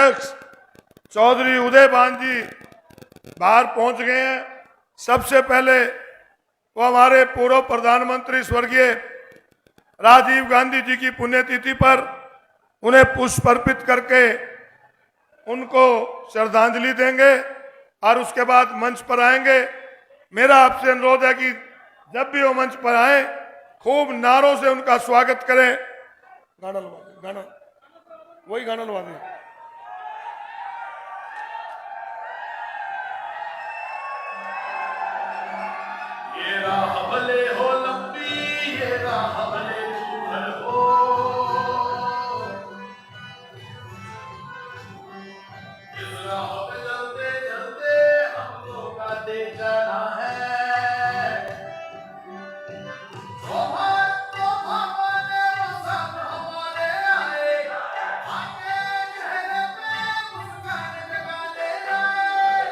अध्यक्ष चौधरी उदय भान जी बाहर पहुंच गए हैं। सबसे पहले वो हमारे पूर्व प्रधानमंत्री स्वर्गीय राजीव गांधी जी की पुण्यतिथि पर उन्हें पुष्प अर्पित करके उनको श्रद्धांजलि देंगे और उसके बाद मंच पर आएंगे। मेरा आपसे अनुरोध है कि जब भी वो मंच पर आए खूब नारों से उनका स्वागत करें। गाना वही गाना लगा दें। ये राह भले हो लंबी, ये राह भले दूर हो, इस राह पे चलते चलते हमको गाते जाना है। हमारे सब हमारे आए, आके चेहरे पे मुस्कान जगाते आए।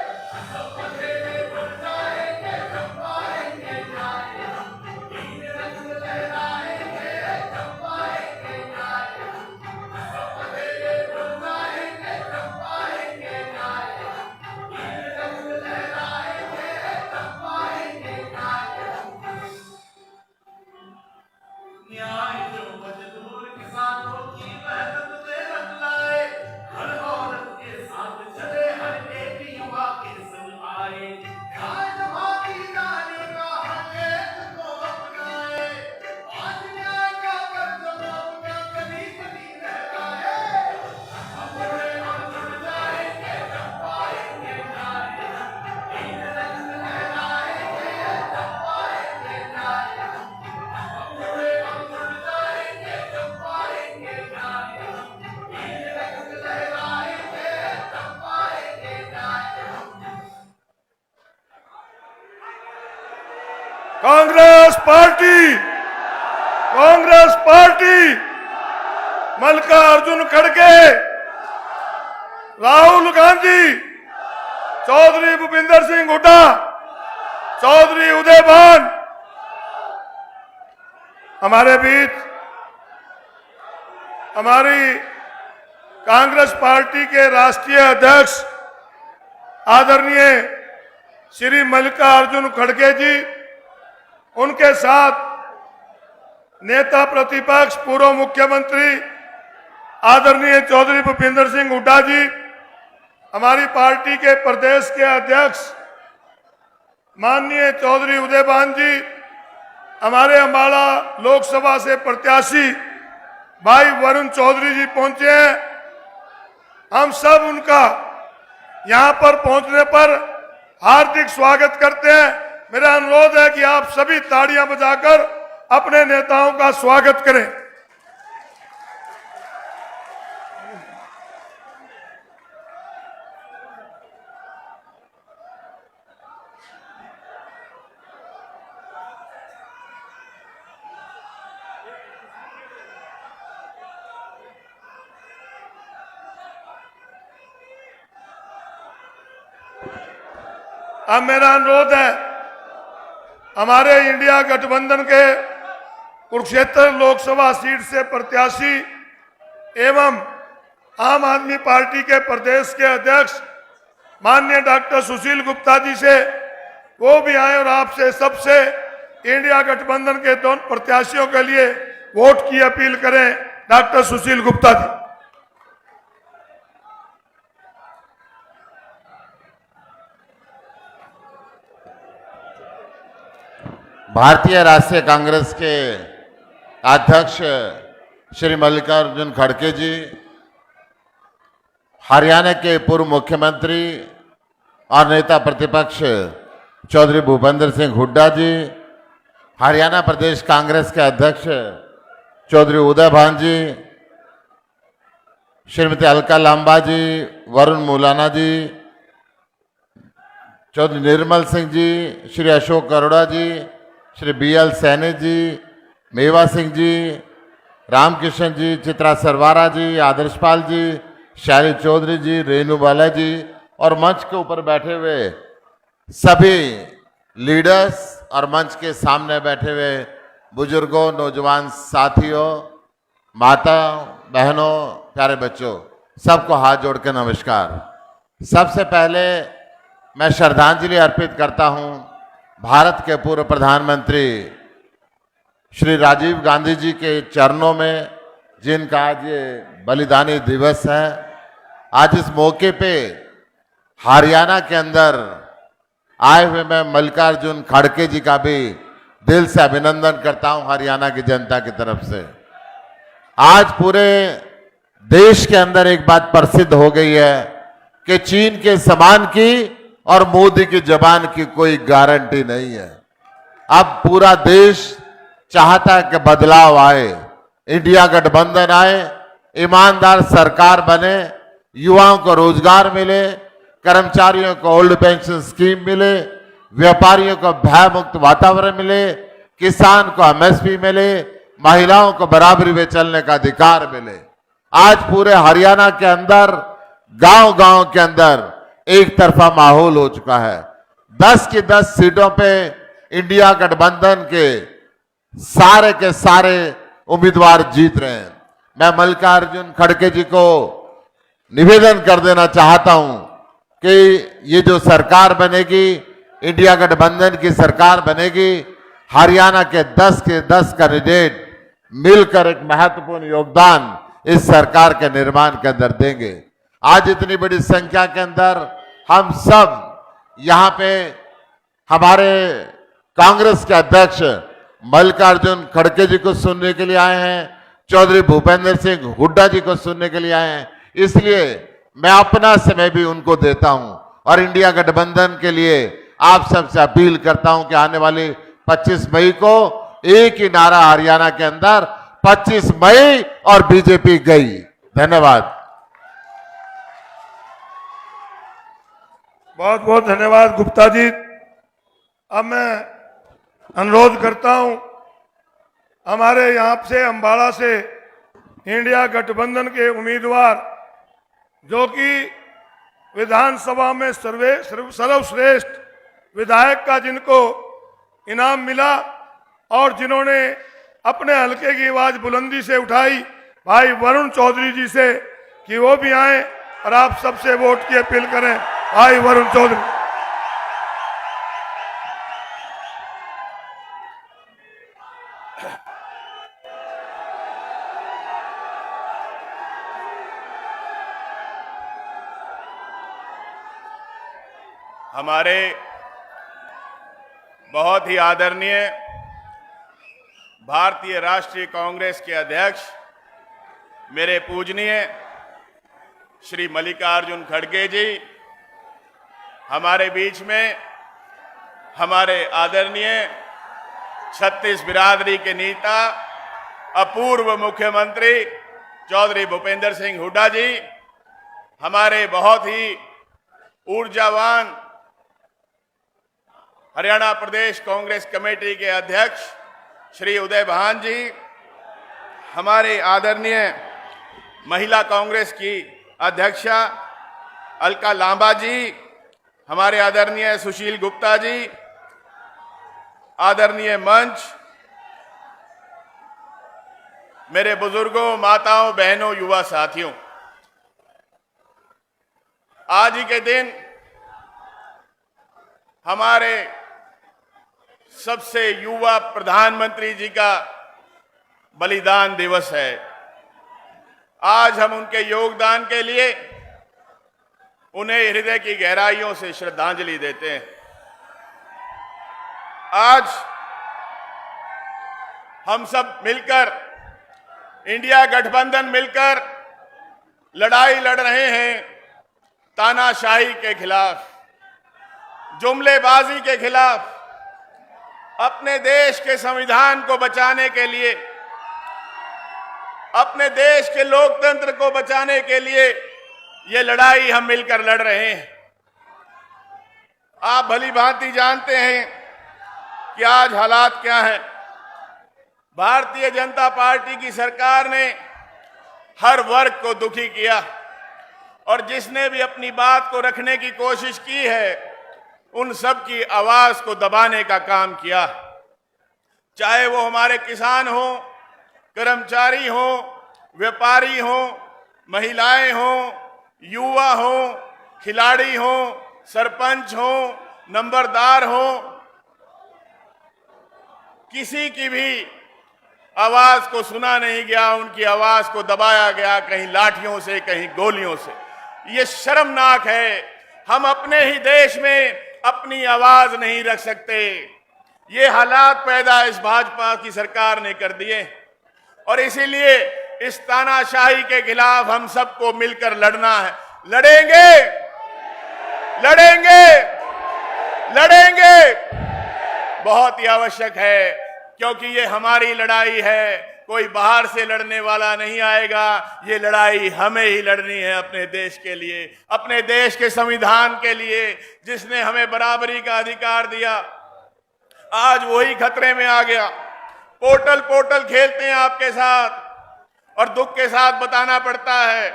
सब अंधेरे बन जाएंगे जब पाएंगे न्याय, तीन रंग लहराएंगे जब पाएंगे न्याय। सब अंधेरे बन जाएंगे जब पाएंगे न्याय, तीन रंग लहराएंगे जब पाएंगे न्याय। न्याय जो मजदूर किसानों की मेहनत से रंग लाए, हर औरत के साथ चले, हर एक युवा के संग आए। न्याय जो भागीदारी का हर एक को अपनाए, आज न्याय का कर्तव्य में कभी कभी लहराए। हम जुड़े और जुड़ जाएंगे जब पाएंगे न्याय, तीन रंग लहराएंगे जब पाएंगे न्याय। हम जुड़े और जुड़ जाएंगे जब पाएंगे न्याय, तीन रंग लहराएंगे जब पाएंगे न्याय। कांग्रेस पार्टी मल्लिकार्जुन खड़गे, राहुल गांधी, चौधरी भूपिंदर सिंह हुड्डा, चौधरी उदय भान हमारे बीच। हमारी कांग्रेस पार्टी के राष्ट्रीय अध्यक्ष आदरणीय श्री मल्लिकार्जुन खड़गे जी, उनके साथ नेता प्रतिपक्ष पूर्व मुख्यमंत्री आदरणीय चौधरी भूपिंदर सिंह हुड्डा जी, हमारी पार्टी के प्रदेश के अध्यक्ष माननीय चौधरी उदय भान जी, हमारे अम्बाला लोकसभा से प्रत्याशी भाई वरुण चौधरी जी पहुंचे हैं। हम सब उनका यहां पर पहुंचने पर हार्दिक स्वागत करते हैं। मेरा अनुरोध है कि आप सभी ताड़ियां बजाकर अपने नेताओं का स्वागत करें। अब मेरा अनुरोध है, हमारे इंडिया गठबंधन के कुरुक्षेत्र लोकसभा सीट से प्रत्याशी एवं आम आदमी पार्टी के प्रदेश के अध्यक्ष माननीय डॉक्टर सुशील गुप्ता जी से वो भी आए और आपसे सबसे इंडिया गठबंधन के दोनों प्रत्याशियों के लिए वोट की अपील करें। डॉक्टर सुशील गुप्ता जी। भारतीय राष्ट्रीय कांग्रेस के अध्यक्ष श्री मल्लिकार्जुन खड़गे जी, हरियाणा के पूर्व मुख्यमंत्री और नेता प्रतिपक्ष चौधरी भूपेंद्र सिंह हुड्डा जी, हरियाणा प्रदेश कांग्रेस के अध्यक्ष चौधरी उदय भान जी, श्रीमती अलका लांबा जी, वरुण मुलाना जी, चौधरी निर्मल सिंह जी, श्री अशोक अरोड़ा जी, श्री BL सैनी जी, मेवा सिंह जी, रामकिशन जी, चित्रा सरवारा जी, आदर्शपाल जी, शैली चौधरी जी, रेणु बाला जी और मंच के ऊपर बैठे हुए सभी लीडर्स और मंच के सामने बैठे हुए बुजुर्गों, नौजवान साथियों, माता बहनों, प्यारे बच्चों, सबको हाथ जोड़ के नमस्कार। सबसे पहले मैं श्रद्धांजलि अर्पित करता हूं भारत के पूर्व प्रधानमंत्री श्री राजीव गांधी जी के चरणों में, जिनका आज ये बलिदानी दिवस है। आज इस मौके पे हरियाणा के अंदर आए हुए मैं मल्लिकार्जुन खड़गे जी का भी दिल से अभिनंदन करता हूं हरियाणा की जनता की तरफ से। आज पूरे देश के अंदर एक बात प्रसिद्ध हो गई है कि चीन के सामान की और मोदी की जबान की कोई गारंटी नहीं है। अब पूरा देश चाहता है कि बदलाव आए, इंडिया गठबंधन आए, ईमानदार सरकार बने, युवाओं को रोजगार मिले, कर्मचारियों को ओल्ड पेंशन स्कीम मिले, व्यापारियों को भय मुक्त वातावरण मिले, किसान को एमएसपी मिले, महिलाओं को बराबरी में चलने का अधिकार मिले। आज पूरे हरियाणा के अंदर गांव-गांव के अंदर एक तरफा माहौल हो चुका है। 10 की 10 सीटों पे इंडिया गठबंधन के सारे उम्मीदवार जीत रहे हैं। मैं मल्लिकार्जुन खड़गे जी को निवेदन कर देना चाहता हूं कि ये जो सरकार बनेगी, इंडिया गठबंधन की सरकार बनेगी, हरियाणा के 10 कैंडिडेट मिलकर एक महत्वपूर्ण योगदान इस सरकार के निर्माण के अंदर देंगे। आज इतनी बड़ी संख्या के अंदर हम सब यहाँ पे हमारे कांग्रेस के अध्यक्ष मल्लिकार्जुन खड़गे जी को सुनने के लिए आए हैं, चौधरी भूपेंद्र सिंह हुड्डा जी को सुनने के लिए आए हैं। इसलिए मैं अपना समय भी उनको देता हूं और इंडिया गठबंधन के लिए आप सबसे अपील करता हूं कि आने वाली 25 मई को एक ही नारा हरियाणा के अंदर 25 मई और बीजेपी गई। धन्यवाद। बहुत बहुत धन्यवाद गुप्ता जी। अब मैं अनुरोध करता हूं हमारे यहाँ से अम्बाड़ा से इंडिया गठबंधन के उम्मीदवार जो कि विधानसभा में सर्वश्रेष्ठ विधायक का जिनको इनाम मिला और जिन्होंने अपने हलके की आवाज बुलंदी से उठाई, भाई वरुण चौधरी जी से कि वो भी आए और आप सबसे वोट की अपील करें। भाई वरुण चौधरी। हमारे बहुत ही आदरणीय भारतीय राष्ट्रीय कांग्रेस के अध्यक्ष मेरे पूजनीय श्री मल्लिकार्जुन खड़गे जी, हमारे बीच में हमारे आदरणीय छत्तीस बिरादरी के नेता अपूर्व मुख्यमंत्री चौधरी भूपेंद्र सिंह हुड्डा जी, हमारे बहुत ही ऊर्जावान हरियाणा प्रदेश कांग्रेस कमेटी के अध्यक्ष श्री उदय भान जी, हमारे आदरणीय महिला कांग्रेस की अध्यक्षा अलका लांबा जी, हमारे आदरणीय सुशील गुप्ता जी, आदरणीय मंच, मेरे बुजुर्गों, माताओं, बहनों, युवा साथियों, आज ही के दिन हमारे सबसे युवा प्रधानमंत्री जी का बलिदान दिवस है। आज हम उनके योगदान के लिए उन्हें हृदय की गहराइयों से श्रद्धांजलि देते हैं। आज हम सब मिलकर, इंडिया गठबंधन मिलकर लड़ाई लड़ रहे हैं तानाशाही के खिलाफ, जुमलेबाजी के खिलाफ, अपने देश के संविधान को बचाने के लिए, अपने देश के लोकतंत्र को बचाने के लिए ये लड़ाई हम मिलकर लड़ रहे हैं। आप भली भांति जानते हैं कि आज हालात क्या हैं। भारतीय जनता पार्टी की सरकार ने हर वर्ग को दुखी किया और जिसने भी अपनी बात को रखने की कोशिश की है उन सब की आवाज को दबाने का काम किया। चाहे वो हमारे किसान हो, कर्मचारी हो, व्यापारी हो, महिलाएं हों, युवा हों, खिलाड़ी हों, सरपंच हों, नंबरदार हों, किसी की भी आवाज को सुना नहीं गया, उनकी आवाज को दबाया गया, कहीं लाठियों से, कहीं गोलियों से। ये शर्मनाक है। हम अपने ही देश में अपनी आवाज नहीं रख सकते। ये हालात पैदा इस भाजपा की सरकार ने कर दिए और इसीलिए इस तानाशाही के खिलाफ हम सबको मिलकर लड़ना है। लड़ेंगे, लड़ेंगे, लड़ेंगे, बहुत ही आवश्यक है, क्योंकि ये हमारी लड़ाई है। कोई बाहर से लड़ने वाला नहीं आएगा। ये लड़ाई हमें ही लड़नी है अपने देश के लिए, अपने देश के संविधान के लिए, जिसने हमें बराबरी का अधिकार दिया। आज वही खतरे में आ गया। पोर्टल पोर्टल खेलते हैं आपके साथ और दुख के साथ बताना पड़ता है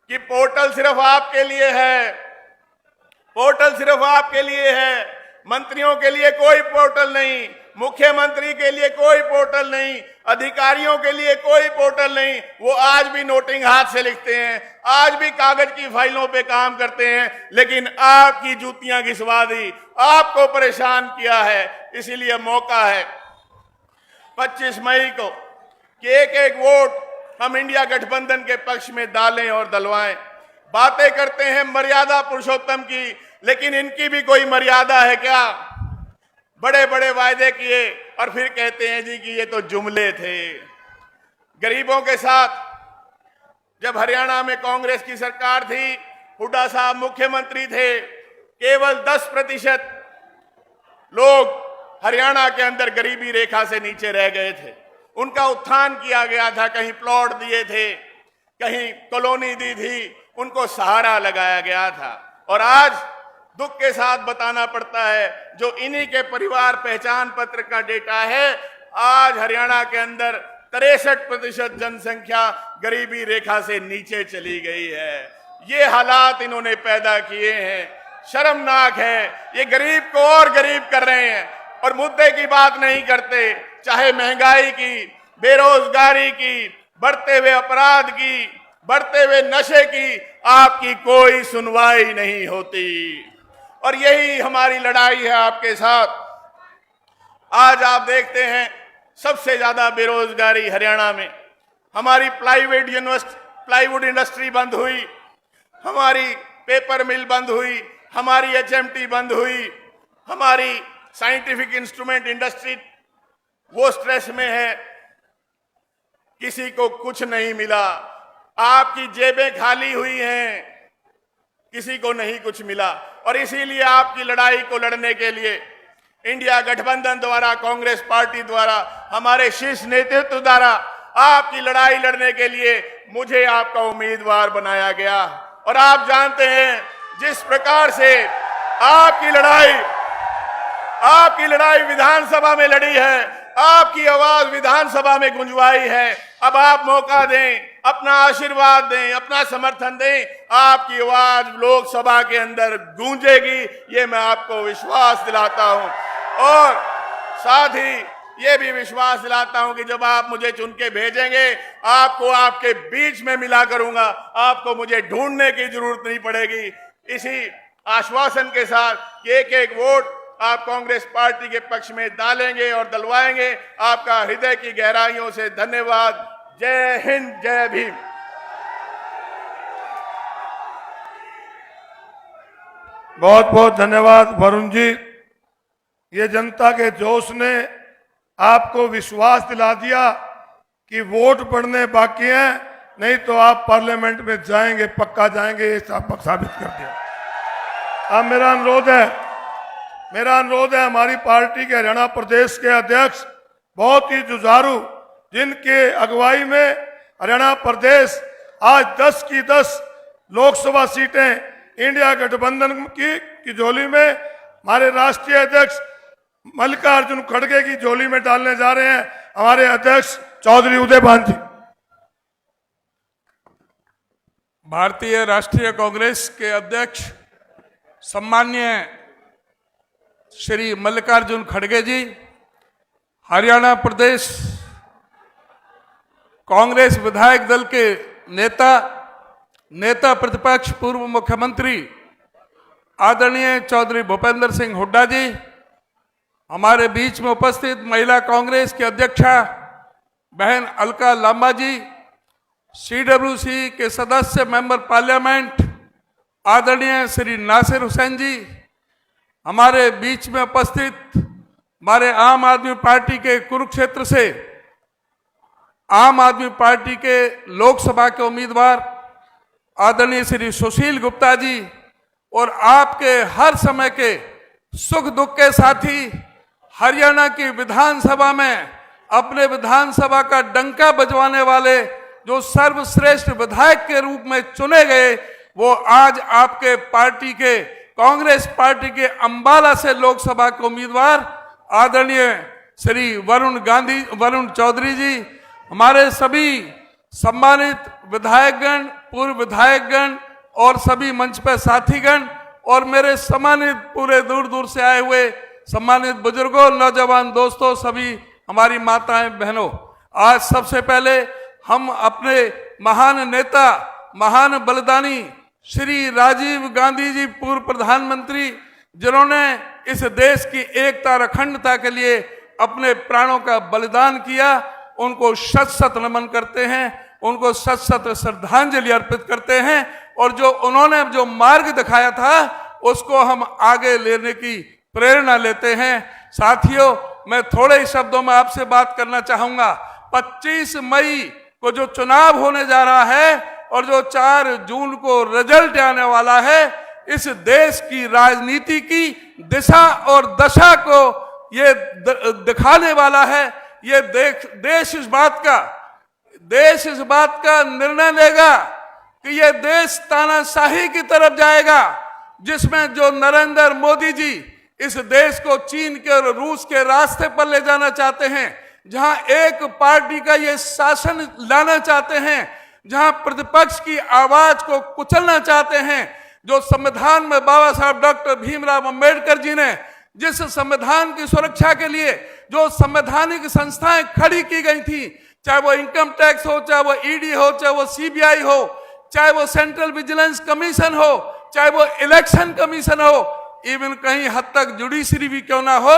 कि पोर्टल सिर्फ आपके लिए है, पोर्टल सिर्फ आपके लिए है। मंत्रियों के लिए कोई पोर्टल नहीं, मुख्यमंत्री के लिए कोई पोर्टल नहीं, अधिकारियों के लिए कोई पोर्टल नहीं। वो आज भी नोटिंग हाथ से लिखते हैं, आज भी कागज की फाइलों पे काम करते हैं, लेकिन आपकी जूतियां घिसवा दी, आपको परेशान किया है। इसीलिए मौका है 25 मई को कि एक एक वोट हम इंडिया गठबंधन के पक्ष में डालें और दलवाएं। बातें करते हैं मर्यादा पुरुषोत्तम की, लेकिन इनकी भी कोई मर्यादा है क्या? बड़े बड़े वायदे किए और फिर कहते हैं जी कि ये तो जुमले थे। गरीबों के साथ जब हरियाणा में कांग्रेस की सरकार थी, हुड्डा साहब मुख्यमंत्री थे, केवल 10% लोग हरियाणा के अंदर गरीबी रेखा से नीचे रह गए थे। उनका उत्थान किया गया था, कहीं प्लॉट दिए थे, कहीं कॉलोनी दी थी, उनको सहारा लगाया गया था। और आज दुख के साथ बताना पड़ता है, जो इन्हीं के परिवार पहचान पत्र का डेटा है, आज हरियाणा के अंदर 63% जनसंख्या गरीबी रेखा से नीचे चली गई है। ये हालात इन्होंने पैदा किए हैं, शर्मनाक है। ये गरीब को और गरीब कर रहे हैं और मुद्दे की बात नहीं करते, चाहे महंगाई की, बेरोजगारी की, बढ़ते हुए अपराध की, बढ़ते हुए नशे की, आपकी कोई सुनवाई नहीं होती। और यही हमारी लड़ाई है आपके साथ। आज आप देखते हैं सबसे ज्यादा बेरोजगारी हरियाणा में। हमारी प्लाईवुड इंडस्ट्री बंद हुई, हमारी पेपर मिल बंद हुई, हमारी HMT बंद हुई, हमारी साइंटिफिक इंस्ट्रूमेंट इंडस्ट्री वो स्ट्रेस में है, किसी को कुछ नहीं मिला। आपकी जेबें खाली हुई हैं, किसी को नहीं कुछ मिला। और इसीलिए आपकी लड़ाई को लड़ने के लिए इंडिया गठबंधन द्वारा, कांग्रेस पार्टी द्वारा, हमारे शीर्ष नेतृत्व द्वारा आपकी लड़ाई लड़ने के लिए मुझे आपका उम्मीदवार बनाया गया। और आप जानते हैं जिस प्रकार से आपकी लड़ाई विधानसभा में लड़ी है, आपकी आवाज विधानसभा में गुंजवाई है। अब आप मौका दें, अपना आशीर्वाद दें, अपना समर्थन दें, आपकी आवाज लोकसभा के अंदर गूंजेगी, ये मैं आपको विश्वास दिलाता हूं। और साथ ही ये भी विश्वास दिलाता हूं कि जब आप मुझे चुन के भेजेंगे, आपको आपके बीच में मिला करूंगा, आपको मुझे ढूंढने की जरूरत नहीं पड़ेगी। इसी आश्वासन के साथ एक एक वोट आप कांग्रेस पार्टी के पक्ष में डालेंगे और दलवाएंगे। आपका हृदय की गहराइयों से धन्यवाद। जय हिंद, जय भीम। बहुत बहुत धन्यवाद वरुण जी। ये जनता के जोश ने आपको विश्वास दिला दिया कि वोट पड़ने बाकी हैं, नहीं तो आप पार्लियामेंट में जाएंगे, पक्का जाएंगे, ये साबित कर दिया। अब मेरा अनुरोध है हमारी पार्टी के हरियाणा प्रदेश के अध्यक्ष, बहुत ही जुझारू, जिनके अगुवाई में हरियाणा प्रदेश आज 10 की 10 लोकसभा सीटें इंडिया गठबंधन की झोली में हमारे राष्ट्रीय अध्यक्ष मल्लिकार्जुन खड़गे की झोली में डालने जा रहे हैं। हमारे अध्यक्ष चौधरी उदयभान जी। भारतीय राष्ट्रीय कांग्रेस के अध्यक्ष सम्मान्य श्री मल्लिकार्जुन खड़गे जी, हरियाणा प्रदेश कांग्रेस विधायक दल के नेता नेता प्रतिपक्ष पूर्व मुख्यमंत्री आदरणीय चौधरी भूपेंद्र सिंह हुड्डा जी, हमारे बीच में उपस्थित महिला कांग्रेस की अध्यक्षा बहन अलका लांबा जी, सीडब्ल्यूसी के सदस्य मेंबर पार्लियामेंट आदरणीय श्री नासिर हुसैन जी, हमारे बीच में उपस्थित हमारे आम आदमी पार्टी के कुरुक्षेत्र से आम आदमी पार्टी के लोकसभा के उम्मीदवार आदरणीय श्री सुशील गुप्ता जी और आपके हर समय के सुख दुख के साथी, हरियाणा की विधानसभा में अपने विधानसभा का डंका बजवाने वाले जो सर्वश्रेष्ठ विधायक के रूप में चुने गए, वो आज आपके पार्टी के कांग्रेस पार्टी के अंबाला से लोकसभा के उम्मीदवार आदरणीय श्री वरुण चौधरी जी, हमारे सभी सम्मानित विधायकगण, पूर्व विधायकगण और सभी मंच पर साथीगण और मेरे सम्मानित पूरे दूर दूर से आए हुए सम्मानित बुजुर्गों, नौजवान दोस्तों, सभी हमारी माताएं बहनों, आज सबसे पहले हम अपने महान नेता, महान बलिदानी श्री राजीव गांधी जी, पूर्व प्रधानमंत्री, जिन्होंने इस देश की एकता और अखंडता के लिए अपने प्राणों का बलिदान किया, उनको शत शत नमन करते हैं, उनको शत शत श्रद्धांजलि अर्पित करते हैं और जो उन्होंने जो मार्ग दिखाया था उसको हम आगे लेने की प्रेरणा लेते हैं। साथियों, मैं थोड़े ही शब्दों में आपसे बात करना चाहूंगा। 25 मई को जो चुनाव होने जा रहा है और जो 4 जून को रिजल्ट आने वाला है, इस देश की राजनीति की दिशा और दशा को ये दिखाने वाला है। ये देश इस बात का निर्णय लेगा कि ये देश तानाशाही की तरफ जाएगा, जिसमें जो नरेंद्र मोदी जी इस देश को चीन के और रूस के रास्ते पर ले जाना चाहते हैं, जहां एक पार्टी का ये शासन लाना चाहते हैं, जहां प्रतिपक्ष की आवाज को कुचलना चाहते हैं, जो संविधान में बाबा साहब डॉक्टर भीमराव अंबेडकर जी ने जिस संविधान की सुरक्षा के लिए जो संवैधानिक संस्थाएं खड़ी की गई थी, चाहे वो इनकम टैक्स हो, चाहे वो ईडी हो, चाहे वो सीबीआई हो, चाहे वो सेंट्रल विजिलेंस कमीशन हो, चाहे वो इलेक्शन कमीशन हो, इवन कहीं हद तक जुडिशरी भी क्यों ना हो,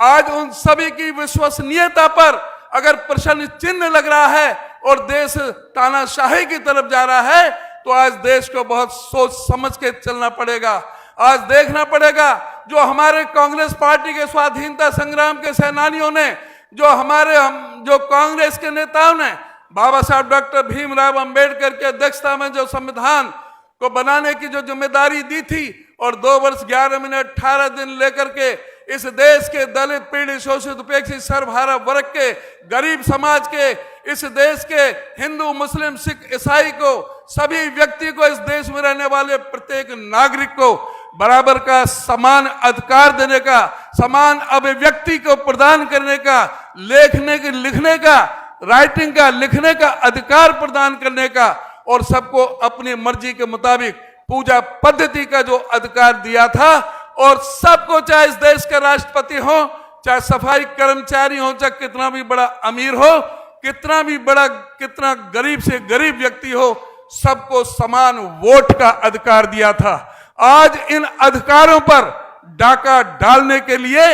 आज उन सभी की विश्वसनीयता पर अगर प्रश्न चिन्ह लग रहा है और देश तानाशाही की तरफ जा रहा है, तो आज देश को बहुत सोच समझ के चलना पड़ेगा। आज देखना पड़ेगा जो हमारे कांग्रेस पार्टी के स्वाधीनता संग्राम के सेनानियों ने, जो कांग्रेस के नेताओं ने बाबा साहब डॉक्टर भीमराव अंबेडकर की अध्यक्षता में जो संविधान को बनाने की जो जिम्मेदारी दी थी और 2 वर्ष 11 मिनट 18 दिन लेकर के इस देश के दलित, पीड़ित, शोषित, उपेक्षित, सर्वहारा वर्ग के, गरीब समाज के, इस देश के हिंदू, मुस्लिम, सिख, ईसाई को, सभी व्यक्ति को, इस देश में रहने वाले प्रत्येक नागरिक को बराबर का समान अधिकार देने का, समान अभिव्यक्ति को प्रदान करने का, लिखने का, राइटिंग का, लिखने का अधिकार प्रदान करने का और सबको अपनी मर्जी के मुताबिक पूजा पद्धति का जो अधिकार दिया था, और सबको, चाहे इस देश के राष्ट्रपति हो, चाहे सफाई कर्मचारी हो, चाहे कितना भी बड़ा अमीर हो, कितना गरीब से गरीब व्यक्ति हो, सबको समान वोट का अधिकार दिया था। आज इन अधिकारों पर डाका डालने के लिए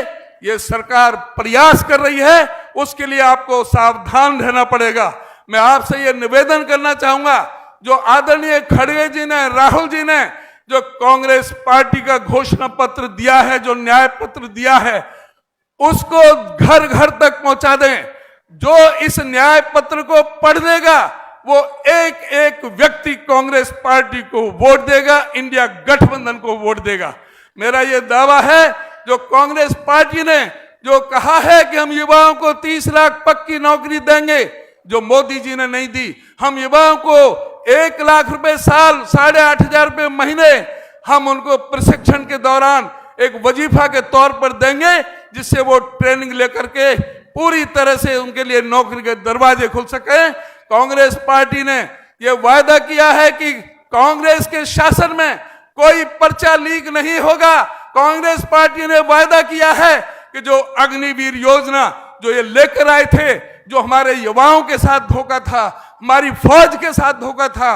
ये सरकार प्रयास कर रही है, उसके लिए आपको सावधान रहना पड़ेगा। मैं आपसे ये निवेदन करना चाहूंगा, जो आदरणीय खड़गे जी ने, राहुल जी ने जो कांग्रेस पार्टी का घोषणा पत्र दिया है, जो न्याय पत्र दिया है, उसको घर घर तक पहुंचा दें। जो इस न्याय पत्र को पढ़ देगा वो एक एक व्यक्ति कांग्रेस पार्टी को वोट देगा, इंडिया गठबंधन को वोट देगा। मेरा ये दावा है, जो कांग्रेस पार्टी ने जो कहा है कि हम युवाओं को 30 लाख पक्की नौकरी देंगे, जो मोदी जी ने नहीं दी, हम युवाओं को 1 लाख रुपए साल, 8,500 रुपए महीने हम उनको प्रशिक्षण के दौरान एक वजीफा के तौर पर देंगे, जिससे वो ट्रेनिंग लेकर के पूरी तरह से उनके लिए नौकरी के दरवाजे खुल सके। कांग्रेस पार्टी ने यह वायदा किया है कि कांग्रेस के शासन में कोई पर्चा लीक नहीं होगा। कांग्रेस पार्टी ने वायदा किया है कि जो अग्निवीर योजना जो ये लेकर आए थे, जो हमारे युवाओं के साथ धोखा था, हमारी फौज के साथ धोखा था,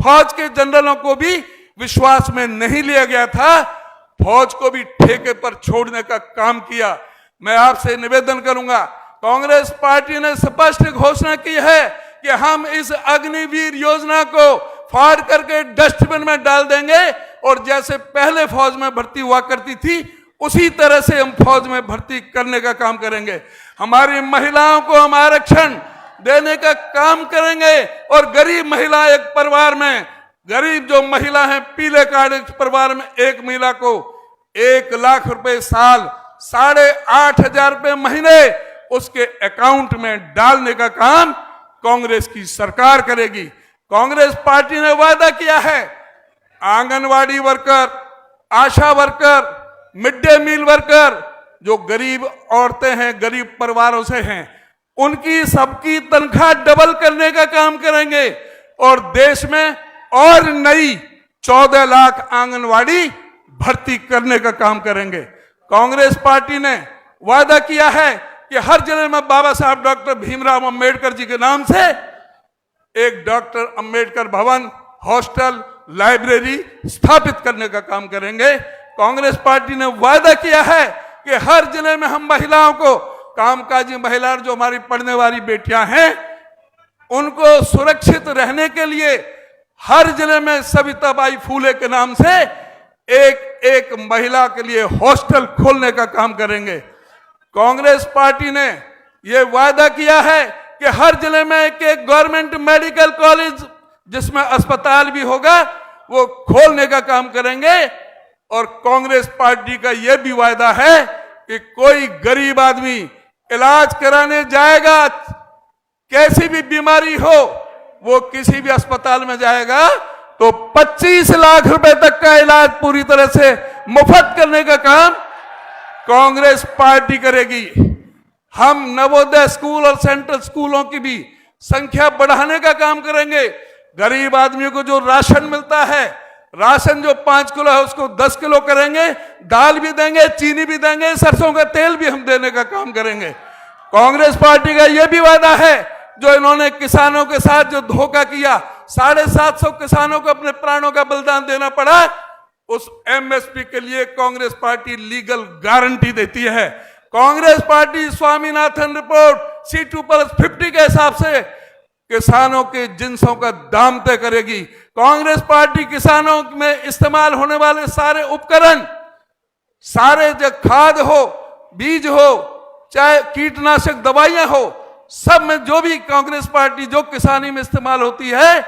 फौज के जनरलों को भी विश्वास में नहीं लिया गया था, फौज को भी ठेके पर छोड़ने का काम किया। मैं आपसे निवेदन करूंगा, कांग्रेस पार्टी ने स्पष्ट घोषणा की है कि हम इस अग्निवीर योजना को फाड़ करके डस्टबिन में डाल देंगे और जैसे पहले फौज में भर्ती हुआ करती थी उसी तरह से हम फौज में भर्ती करने का काम करेंगे। हमारी महिलाओं को हम आरक्षण देने का काम करेंगे और गरीब महिला, एक परिवार में गरीब जो महिला है पीले कार्ड परिवार में एक महिला को 1 लाख रुपए साल, 8,500 रुपए महीने उसके अकाउंट में डालने का काम कांग्रेस की सरकार करेगी। कांग्रेस पार्टी ने वादा किया है anganwadi worker, ASHA worker, mid day meal worker, जो गरीब औरतें हैं, गरीब परिवारों से हैं, उनकी सबकी तनख्वाह डबल करने का काम करेंगे और देश में और नई 14 लाख आंगनवाड़ी भर्ती करने का काम करेंगे। कांग्रेस पार्टी ने वादा किया है कि हर जिले में बाबा साहब डॉक्टर भीमराव अंबेडकर जी के नाम से एक डॉक्टर अंबेडकर भवन, हॉस्टल, लाइब्रेरी स्थापित करने का काम करेंगे। कांग्रेस पार्टी ने वादा किया है कि हर जिले में हम महिलाओं को, कामकाजी महिला जो हमारी पढ़ने वाली बेटियां हैं, उनको सुरक्षित रहने के लिए हर जिले में सविताबाई फूले के नाम से एक महिला के लिए हॉस्टल खोलने का काम करेंगे। कांग्रेस पार्टी ने यह वादा किया है कि हर जिले में एक गवर्नमेंट मेडिकल कॉलेज जिसमें अस्पताल भी होगा वो खोलने का काम करेंगे। और कांग्रेस पार्टी का यह भी वादा है कि कोई गरीब आदमी इलाज कराने जाएगा, कैसी भी बीमारी हो, वो किसी भी अस्पताल में जाएगा तो 25 लाख रुपए तक का इलाज पूरी तरह से मुफ्त करने का काम कांग्रेस पार्टी करेगी। हम नवोदय स्कूल और सेंट्रल स्कूलों की भी संख्या बढ़ाने का काम करेंगे। गरीब आदमियों को जो राशन मिलता है, राशन जो 5 किलो है उसको 10 किलो करेंगे, दाल भी देंगे, चीनी भी देंगे, सरसों का तेल भी हम देने का काम करेंगे। कांग्रेस पार्टी का यह भी वादा है, जो इन्होंने किसानों के साथ जो धोखा किया, 750 किसानों को अपने प्राणों का बलिदान देना पड़ा, उस एमएसपी के लिए कांग्रेस पार्टी लीगल गारंटी देती है। Congress party Swaminathan report C2+50 के हिसाब से किसानों के जिन्सों का दाम तय करेगी। कांग्रेस पार्टी किसानों में इस्तेमाल होने वाले सारे उपकरण, सारे जो खाद हो, बीज हो, चाहे कीटनाशक दवाइयां हो, सब में जो भी कांग्रेस पार्टी जो किसानी में इस्तेमाल होती है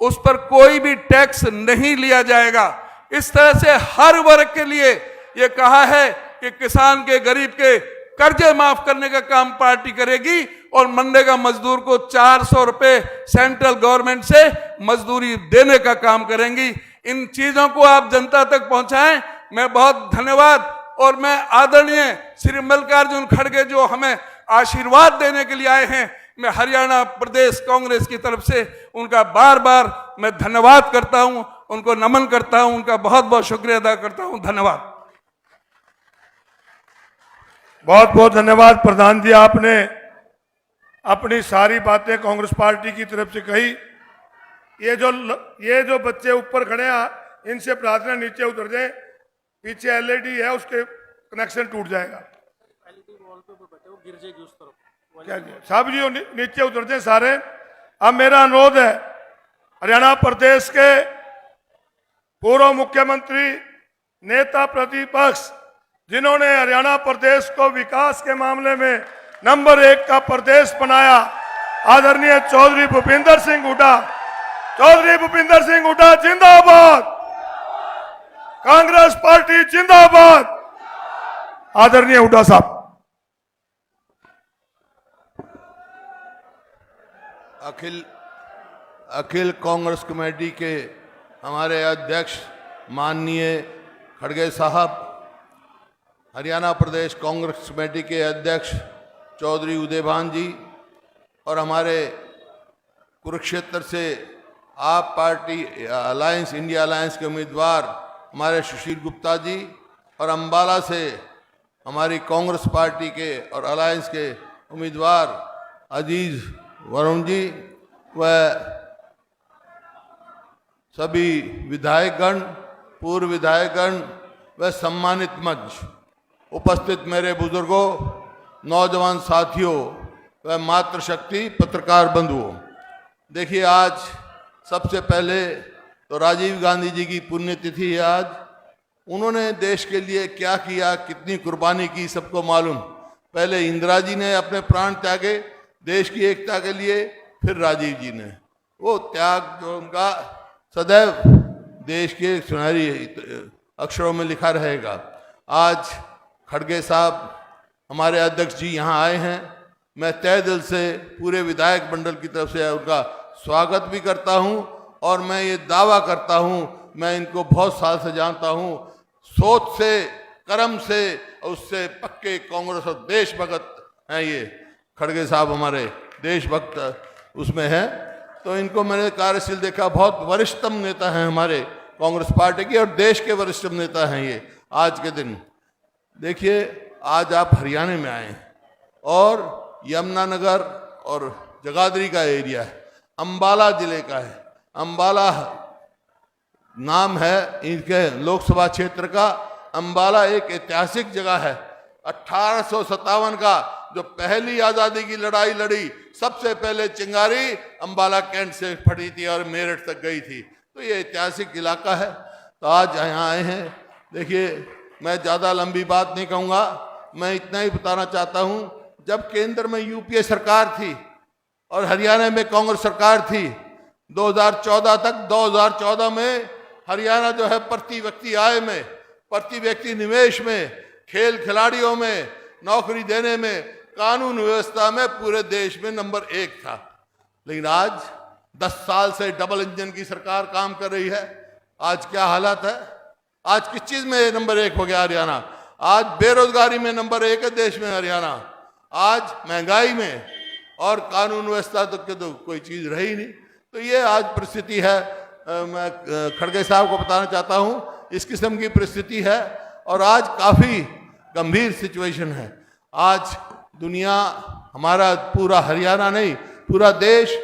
उस पर कोई भी टैक्स नहीं लिया जाएगा। इस तरह से हर वर्ग के लिए यह कहा है कि किसान के, गरीब के कर्जे माफ करने का काम पार्टी करेगी और मनरेगा मजदूर को 400 रुपए सेंट्रल गवर्नमेंट से मजदूरी देने का काम करेंगी। इन चीजों को आप जनता तक पहुंचाएं। मैं बहुत धन्यवाद, और मैं आदरणीय श्री मल्लिकार्जुन खड़गे जो हमें आशीर्वाद देने के लिए आए हैं, मैं हरियाणा प्रदेश कांग्रेस की तरफ से उनका बार बार मैं धन्यवाद करता हूं, उनको नमन करता हूं, उनका बहुत बहुत शुक्रिया अदा करता हूं। धन्यवाद। बहुत बहुत धन्यवाद प्रधान जी, आपने अपनी सारी बातें कांग्रेस पार्टी की तरफ से कही। ये जो बच्चे ऊपर खड़े हैं इनसे प्रार्थना नीचे उतर जाए, पीछे एलईडी है उसके कनेक्शन टूट जाएगा। क्या साहब जी नीचे उतर जाए सारे। अब मेरा अनुरोध है, हरियाणा प्रदेश के पूर्व मुख्यमंत्री, नेता प्रतिपक्ष, जिन्होंने हरियाणा प्रदेश को विकास के मामले में नंबर 1 का प्रदेश बनाया, आदरणीय चौधरी भूपिंदर सिंह हुड्डा। चौधरी भूपिंदर सिंह हुड्डा जिंदाबाद, कांग्रेस पार्टी जिंदाबाद। आदरणीय हुड्डा साहब। अखिल कांग्रेस कमेटी के हमारे अध्यक्ष माननीय खड़गे साहब, हरियाणा प्रदेश कांग्रेस कमेटी के अध्यक्ष चौधरी उदयभान जी, और हमारे कुरुक्षेत्र से आप पार्टी अलायंस, इंडिया अलायंस के उम्मीदवार हमारे सुशील गुप्ता जी, और अंबाला से हमारी कांग्रेस पार्टी के और अलायंस के उम्मीदवार अजीज वरुण जी, व सभी विधायकगण, पूर्व विधायकगण व सम्मानित मंच, उपस्थित मेरे बुजुर्गों, नौजवान साथियों व मातृशक्ति पत्रकार बंधुओं, देखिए आज सबसे पहले तो राजीव गांधी जी की पुण्यतिथि है आज। उन्होंने देश के लिए क्या किया, कितनी कुर्बानी की, सबको मालूम। पहले इंदिरा जी ने अपने प्राण त्यागे देश की एकता के लिए, फिर राजीव जी ने। वो त्याग जो उनका सदैव देश के सुनहरी अक्षरों में लिखा रहेगा। आज खड़गे साहब हमारे अध्यक्ष जी यहाँ आए हैं। मैं तहे दिल से पूरे विधायक मंडल की तरफ से उनका स्वागत भी करता हूँ और मैं ये दावा करता हूँ, मैं इनको बहुत साल से जानता हूँ, सोच से, कर्म से, उससे पक्के कांग्रेस और देशभक्त हैं। ये खड़गे साहब हमारे देशभक्त उसमें हैं, तो इनको मैंने कार्यशील देखा। बहुत वरिष्ठतम नेता हैं हमारे कांग्रेस पार्टी के और देश के वरिष्ठतम नेता हैं ये आज के दिन। देखिए आज आप हरियाणा में आए और यमुनानगर और जगाधरी का एरिया है, अंबाला जिले का है। अंबाला नाम है इनके लोकसभा क्षेत्र का। अंबाला एक ऐतिहासिक जगह है। 1857 का जो पहली आजादी की लड़ाई लड़ी, सबसे पहले चिंगारी अंबाला कैंट से फटी थी और मेरठ तक गई थी। तो ये ऐतिहासिक इलाका है। तो आज यहाँ आए हैं। देखिए मैं ज़्यादा लंबी बात नहीं कहूँगा, मैं इतना ही बताना चाहता हूँ, जब केंद्र में यूपीए सरकार थी और हरियाणा में कांग्रेस सरकार थी 2014 तक, 2014 में हरियाणा जो है प्रति व्यक्ति आय में, प्रति व्यक्ति निवेश में, खेल खिलाड़ियों में, नौकरी देने में, कानून व्यवस्था में पूरे देश में नंबर 1 था। लेकिन आज 10 साल से डबल इंजन की सरकार काम कर रही है। आज क्या हालत है? आज किस चीज में नंबर 1 हो गया हरियाणा? आज बेरोजगारी में नंबर 1 है देश में हरियाणा। आज महंगाई में और कानून व्यवस्था तक तो कोई चीज रही नहीं। तो ये आज परिस्थिति है। मैं खड़गे साहब को बताना चाहता हूँ, इस किस्म की परिस्थिति है और आज काफी गंभीर सिचुएशन है। आज दुनिया, हमारा पूरा हरियाणा नहीं, पूरा देश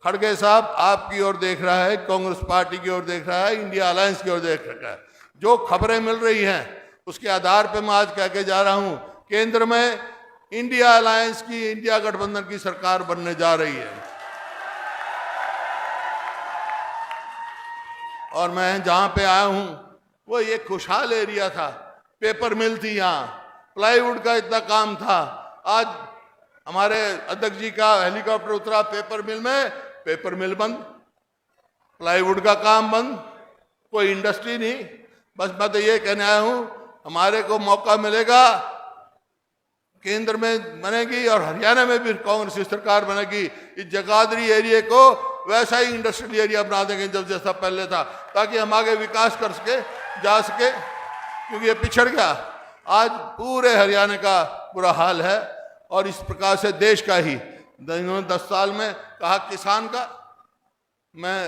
खड़गे साहब आपकी ओर देख रहा है, कांग्रेस पार्टी की ओर देख रहा है, इंडिया अलायंस की ओर देख रहा है। जो खबरें मिल रही हैं उसके आधार पर मैं आज कह के जा रहा हूँ, केंद्र में इंडिया अलायंस की, इंडिया गठबंधन की सरकार बनने जा रही है। और मैं जहां पे आया हूं वो ये खुशहाल एरिया था, पेपर मिल थी, यहाँ प्लाईवुड का इतना काम था। आज हमारे अध्यक्ष जी का हेलीकॉप्टर उतरा पेपर मिल में, पेपर मिल बंद, प्लाईवुड का काम बंद, कोई इंडस्ट्री नहीं। बस मैं तो ये कहने आया हूं, हमारे को मौका मिलेगा, केंद्र में बनेगी और हरियाणा में भी कांग्रेस की सरकार बनेगी, इस जगाधरी एरिया को वैसा ही इंडस्ट्रियल एरिया बना देंगे जब जैसा पहले था, ताकि हम आगे विकास कर सके, जा सके, क्योंकि ये पिछड़ गया। आज पूरे हरियाणा का बुरा हाल है और इस प्रकार से देश का ही इन्होंने 10 साल में कहा। किसान का मैं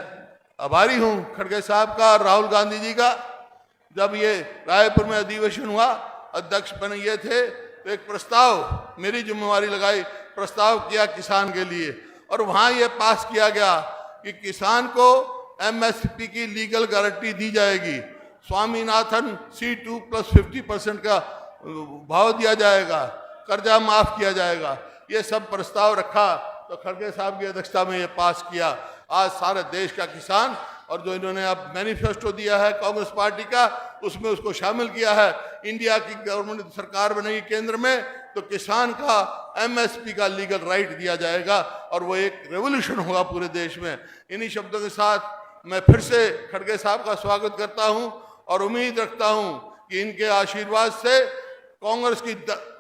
आभारी हूं, खड़गे साहब का और राहुल गांधी जी का। जब ये रायपुर में अधिवेशन हुआ, अध्यक्ष बने ये थे, तो एक प्रस्ताव, मेरी जिम्मेवारी लगाई, प्रस्ताव किया किसान के लिए और वहां ये पास किया गया कि किसान को एमएसपी की लीगल गारंटी दी जाएगी, स्वामीनाथन C2 प्लस 50% का भाव दिया जाएगा, कर्जा माफ किया जाएगा। ये सब प्रस्ताव रखा तो खड़गे साहब की अध्यक्षता में ये पास किया। आज सारे देश का किसान, और जो इन्होंने अब मैनिफेस्टो दिया है कांग्रेस पार्टी का, उसमें उसको शामिल किया है। इंडिया की गवर्नमेंट सरकार बनेगी केंद्र में तो किसान का एमएसपी का लीगल राइट दिया जाएगा और वो एक रेवोल्यूशन होगा पूरे देश में। इन्हीं शब्दों के साथ मैं फिर से खड़गे साहब का स्वागत करता हूं और उम्मीद रखता हूं कि इनके आशीर्वाद से कांग्रेस की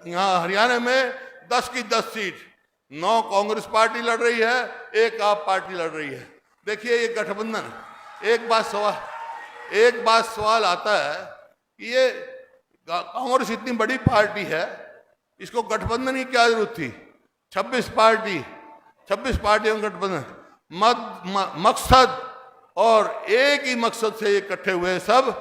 यहाँ हरियाणा में 10 की 10 सीट, 9 कांग्रेस पार्टी लड़ रही है, 1 आप पार्टी लड़ रही है। देखिए ये गठबंधन, एक बात सवाल आता है कि ये कांग्रेस इतनी बड़ी पार्टी है, इसको गठबंधन की क्या जरूरत थी? 26 पार्टियों का गठबंधन, मकसद और एक ही मकसद से ये इकट्ठे हुए सब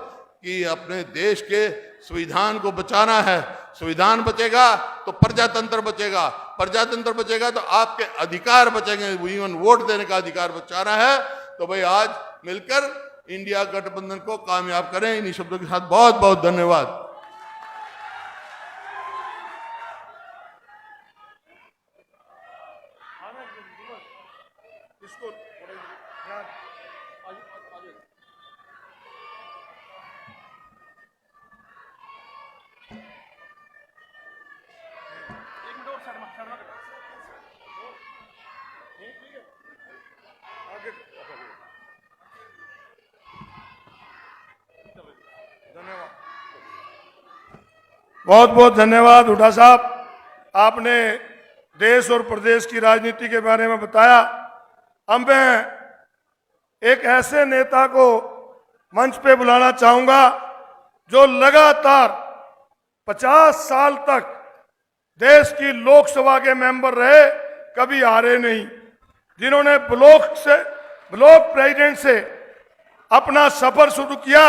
कि अपने देश के संविधान को बचाना है। संविधान बचेगा तो प्रजातंत्र बचेगा, प्रजातंत्र बचेगा तो आपके अधिकार बचेंगे, इवन वोट देने का अधिकार बचाना है। तो भाई आज मिलकर इंडिया गठबंधन को कामयाब करें। इन्हीं शब्दों के साथ बहुत बहुत धन्यवाद। बहुत बहुत धन्यवाद हुड्डा साहब, आपने देश और प्रदेश की राजनीति के बारे में बताया। अब मैं एक ऐसे नेता को मंच पे बुलाना चाहूंगा जो लगातार 50 साल तक देश की लोकसभा के मेंबर रहे, कभी हारे नहीं, जिन्होंने ब्लॉक प्रेसिडेंट से अपना सफर शुरू किया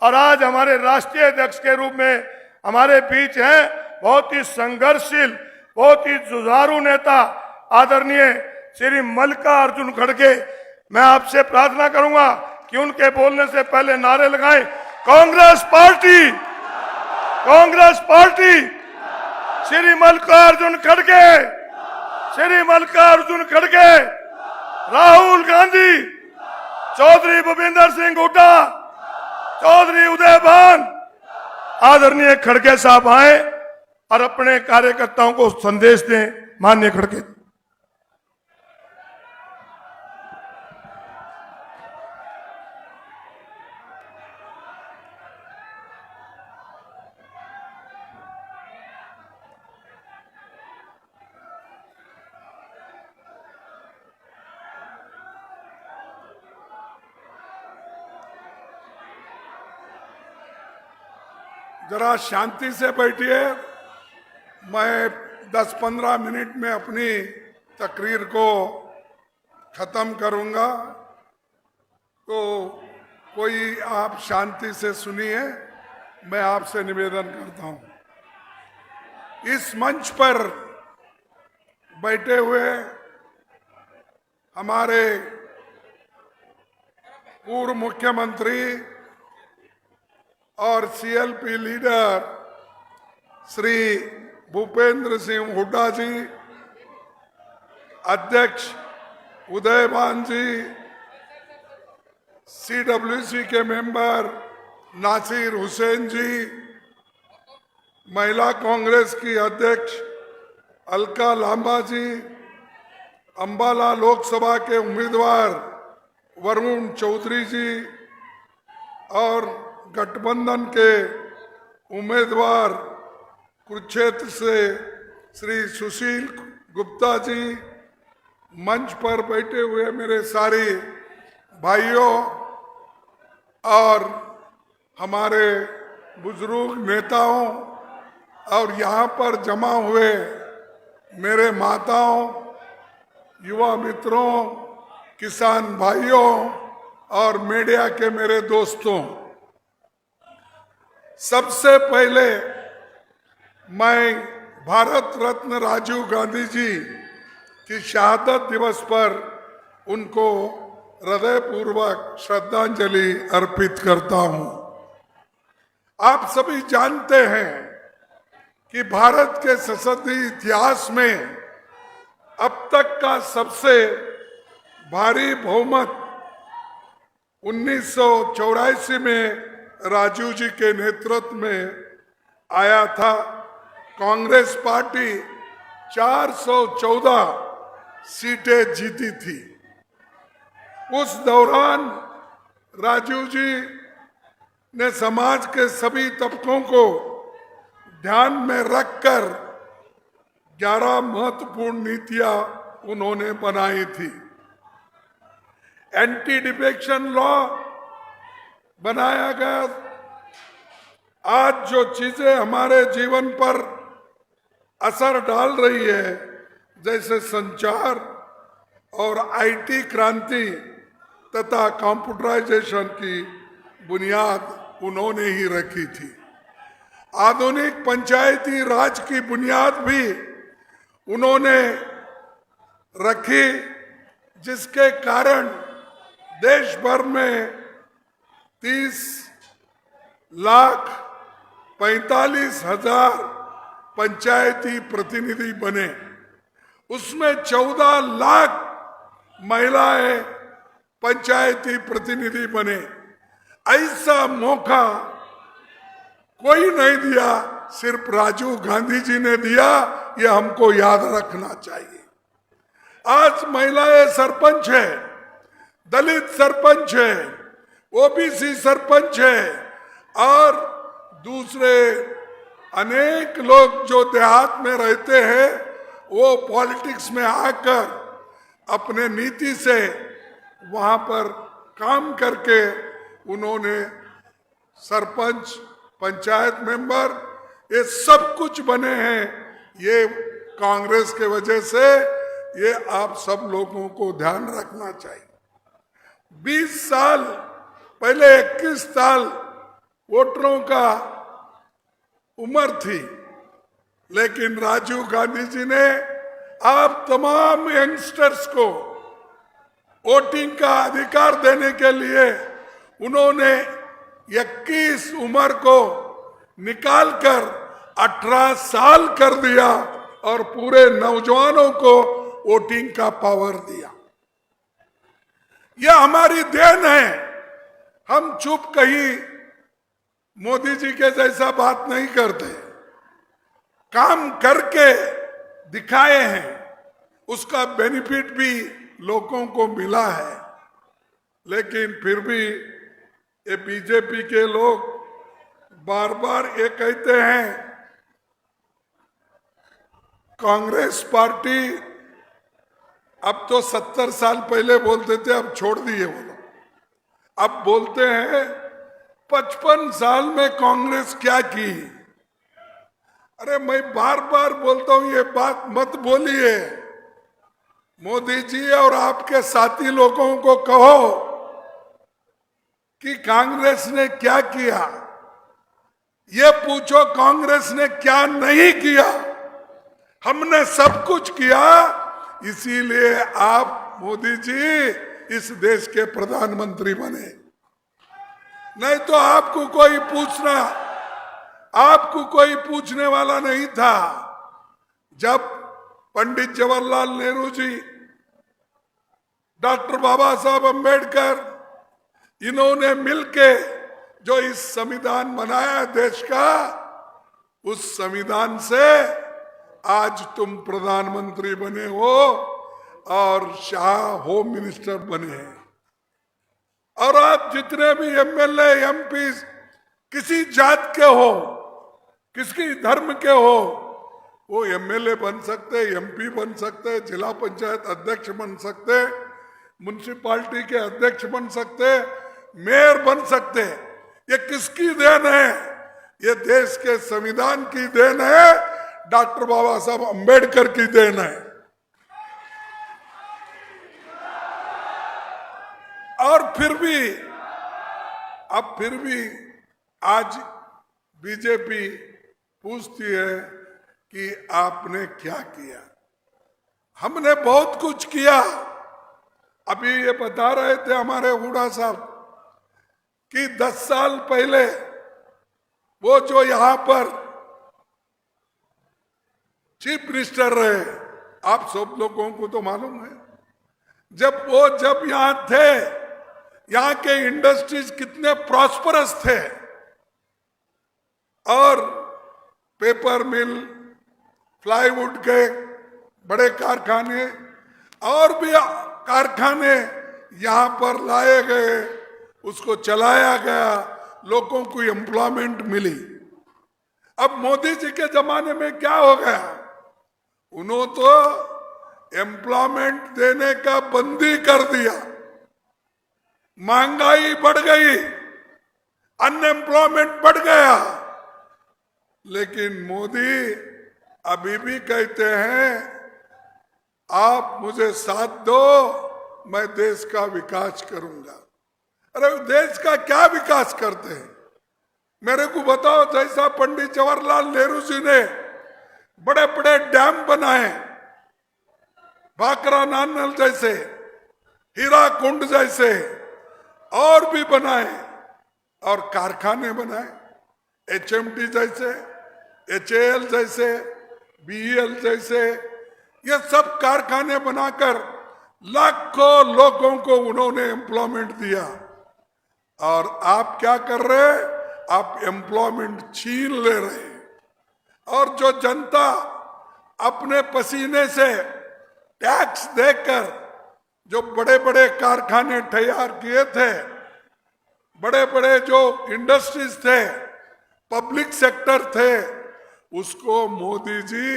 और आज हमारे राष्ट्रीय अध्यक्ष के रूप में हमारे बीच हैं। बहुत ही संघर्षशील, बहुत ही जुझारू नेता आदरणीय श्री मल्लिकार्जुन खड़गे। मैं आपसे प्रार्थना करूंगा कि उनके बोलने से पहले नारे लगाएं, कांग्रेस पार्टी, कांग्रेस पार्टी, श्री मल्लिकार्जुन खड़गे, श्री मल्लिकार्जुन खड़गे, राहुल गांधी, चौधरी भूपेंद्र सिंह हुड्डा, चौधरी उदय भान। आदरणीय खड़गे साहब आए और अपने कार्यकर्ताओं को संदेश दें। माननीय खड़गे। जरा शांति से बैठिए। मैं 10-15 मिनट में अपनी तकरीर को ख़त्म करूंगा, तो कोई आप शांति से सुनिए, मैं आपसे निवेदन करता हूं। इस मंच पर बैठे हुए हमारे पूर्व मुख्यमंत्री और सीएलपी लीडर श्री भूपेंद्र सिंह हुड्डा जी, अध्यक्ष उदयभान जी, सीडब्ल्यूसी के मेंबर नासिर हुसैन जी, महिला कांग्रेस की अध्यक्ष अलका लांबा जी, अंबाला लोकसभा के उम्मीदवार वरुण चौधरी जी और गठबंधन के उम्मीदवार कुरुक्षेत्र से श्री सुशील गुप्ता जी, मंच पर बैठे हुए मेरे सारे भाइयों और हमारे बुजुर्ग नेताओं और यहाँ पर जमा हुए मेरे माताओं, युवा मित्रों, किसान भाइयों और मीडिया के मेरे दोस्तों, सबसे पहले मैं भारत रत्न राजीव गांधी जी की शहादत दिवस पर उनको हृदयपूर्वक श्रद्धांजलि अर्पित करता हूं। आप सभी जानते हैं कि भारत के संसदीय इतिहास में अब तक का सबसे भारी बहुमत 1984 में राजीव जी के नेतृत्व में आया था। कांग्रेस पार्टी 414 सीटें जीती थी। उस दौरान राजीव जी ने समाज के सभी तबकों को ध्यान में रखकर 11 महत्वपूर्ण नीतियां उन्होंने बनाई थी। एंटी डिफेक्शन लॉ बनाया गया। आज जो चीजें हमारे जीवन पर असर डाल रही है, जैसे संचार और आईटी क्रांति तथा कंप्यूटराइजेशन की बुनियाद उन्होंने ही रखी थी। आधुनिक पंचायती राज की बुनियाद भी उन्होंने रखी, जिसके कारण देश भर में 30,45,000 पंचायती प्रतिनिधि बने, उसमें 14 लाख महिलाएं पंचायती प्रतिनिधि बने। ऐसा मौका कोई नहीं दिया, सिर्फ राजीव गांधी जी ने दिया। ये हमको याद रखना चाहिए। आज महिलाएं सरपंच है, दलित सरपंच है, ओबीसी सरपंच है और दूसरे अनेक लोग जो देहात में रहते हैं वो पॉलिटिक्स में आकर अपने नीति से वहां पर काम करके उन्होंने सरपंच, पंचायत मेंबर, ये सब कुछ बने हैं। ये कांग्रेस के वजह से, ये आप सब लोगों को ध्यान रखना चाहिए। 20 साल पहले 21 साल वोटरों का उम्र थी, लेकिन राजीव गांधी जी ने आप तमाम यंगस्टर्स को वोटिंग का अधिकार देने के लिए उन्होंने 21 उम्र को निकालकर 18 साल कर दिया और पूरे नौजवानों को वोटिंग का पावर दिया। यह हमारी देन है। हम चुप कहीं मोदी जी के जैसा बात नहीं करते, काम करके दिखाए हैं, उसका बेनिफिट भी लोगों को मिला है। लेकिन फिर भी ये बीजेपी के लोग बार बार ये कहते हैं कांग्रेस पार्टी, अब तो 70 साल पहले बोलते थे, अब छोड़ दिए वो लोग। अब बोलते हैं 55 साल में कांग्रेस क्या की। अरे मैं बार बार बोलता हूं ये बात मत बोलिए। मोदी जी और आपके साथी लोगों को कहो कि कांग्रेस ने क्या किया, ये पूछो कांग्रेस ने क्या नहीं किया। हमने सब कुछ किया, इसीलिए आप मोदी जी इस देश के प्रधानमंत्री बने। नहीं तो आपको कोई पूछने वाला नहीं था। जब पंडित जवाहरलाल नेहरू जी, डॉक्टर बाबा साहब अंबेडकर, इन्होंने मिलके जो इस संविधान बनाया देश का, उस संविधान से आज तुम प्रधानमंत्री बने हो और शाह होम मिनिस्टर बने हैं। और आप जितने भी एमएलए, एमपी किसी जात के हो, किसी धर्म के हो, वो एमएलए बन सकते, एमपी बन सकते, जिला पंचायत अध्यक्ष बन सकते, म्युनिसिपालिटी के अध्यक्ष बन सकते, मेयर बन सकते। ये किसकी देन है? ये देश के संविधान की देन है, डॉक्टर बाबा साहब अंबेडकर की देन है। और फिर भी आज बीजेपी पूछती है कि आपने क्या किया। हमने बहुत कुछ किया। अभी ये बता रहे थे हमारे हुड्डा साहब कि 10 साल पहले वो जो यहां पर चीफ मिनिस्टर रहे, आप सब लोगों को तो मालूम है, जब यहां थे, यहां के इंडस्ट्रीज कितने प्रॉस्परस थे और पेपर मिल, प्लाईवुड के बड़े कारखाने और भी कारखाने यहां पर लाए गए, उसको चलाया गया, लोगों को एम्प्लॉयमेंट मिली। अब मोदी जी के जमाने में क्या हो गया? उन्होंने तो एम्प्लॉयमेंट देने का बंदी कर दिया, महंगाई बढ़ गई, अनएम्प्लॉयमेंट बढ़ गया। लेकिन मोदी अभी भी कहते हैं आप मुझे साथ दो, मैं देश का विकास करूंगा। अरे देश का क्या विकास करते हैं? मेरे को बताओ। जैसा पंडित जवाहरलाल नेहरू जी ने बड़े बड़े डैम बनाए, भाखरा नानल जैसे, हीरा कुंड जैसे और भी बनाए, और कारखाने बनाए, एचएमटी जैसे, एचएएल जैसे, बीईएल जैसे, ये सब कारखाने बनाकर लाखों लोगों को उन्होंने एम्प्लॉयमेंट दिया। और आप क्या कर रहे हैं? आप एम्प्लॉयमेंट छीन ले रहे हैं। और जो जनता अपने पसीने से टैक्स देकर जो बड़े बड़े कारखाने तैयार किए थे, बड़े बड़े जो इंडस्ट्रीज थे, पब्लिक सेक्टर थे, उसको मोदी जी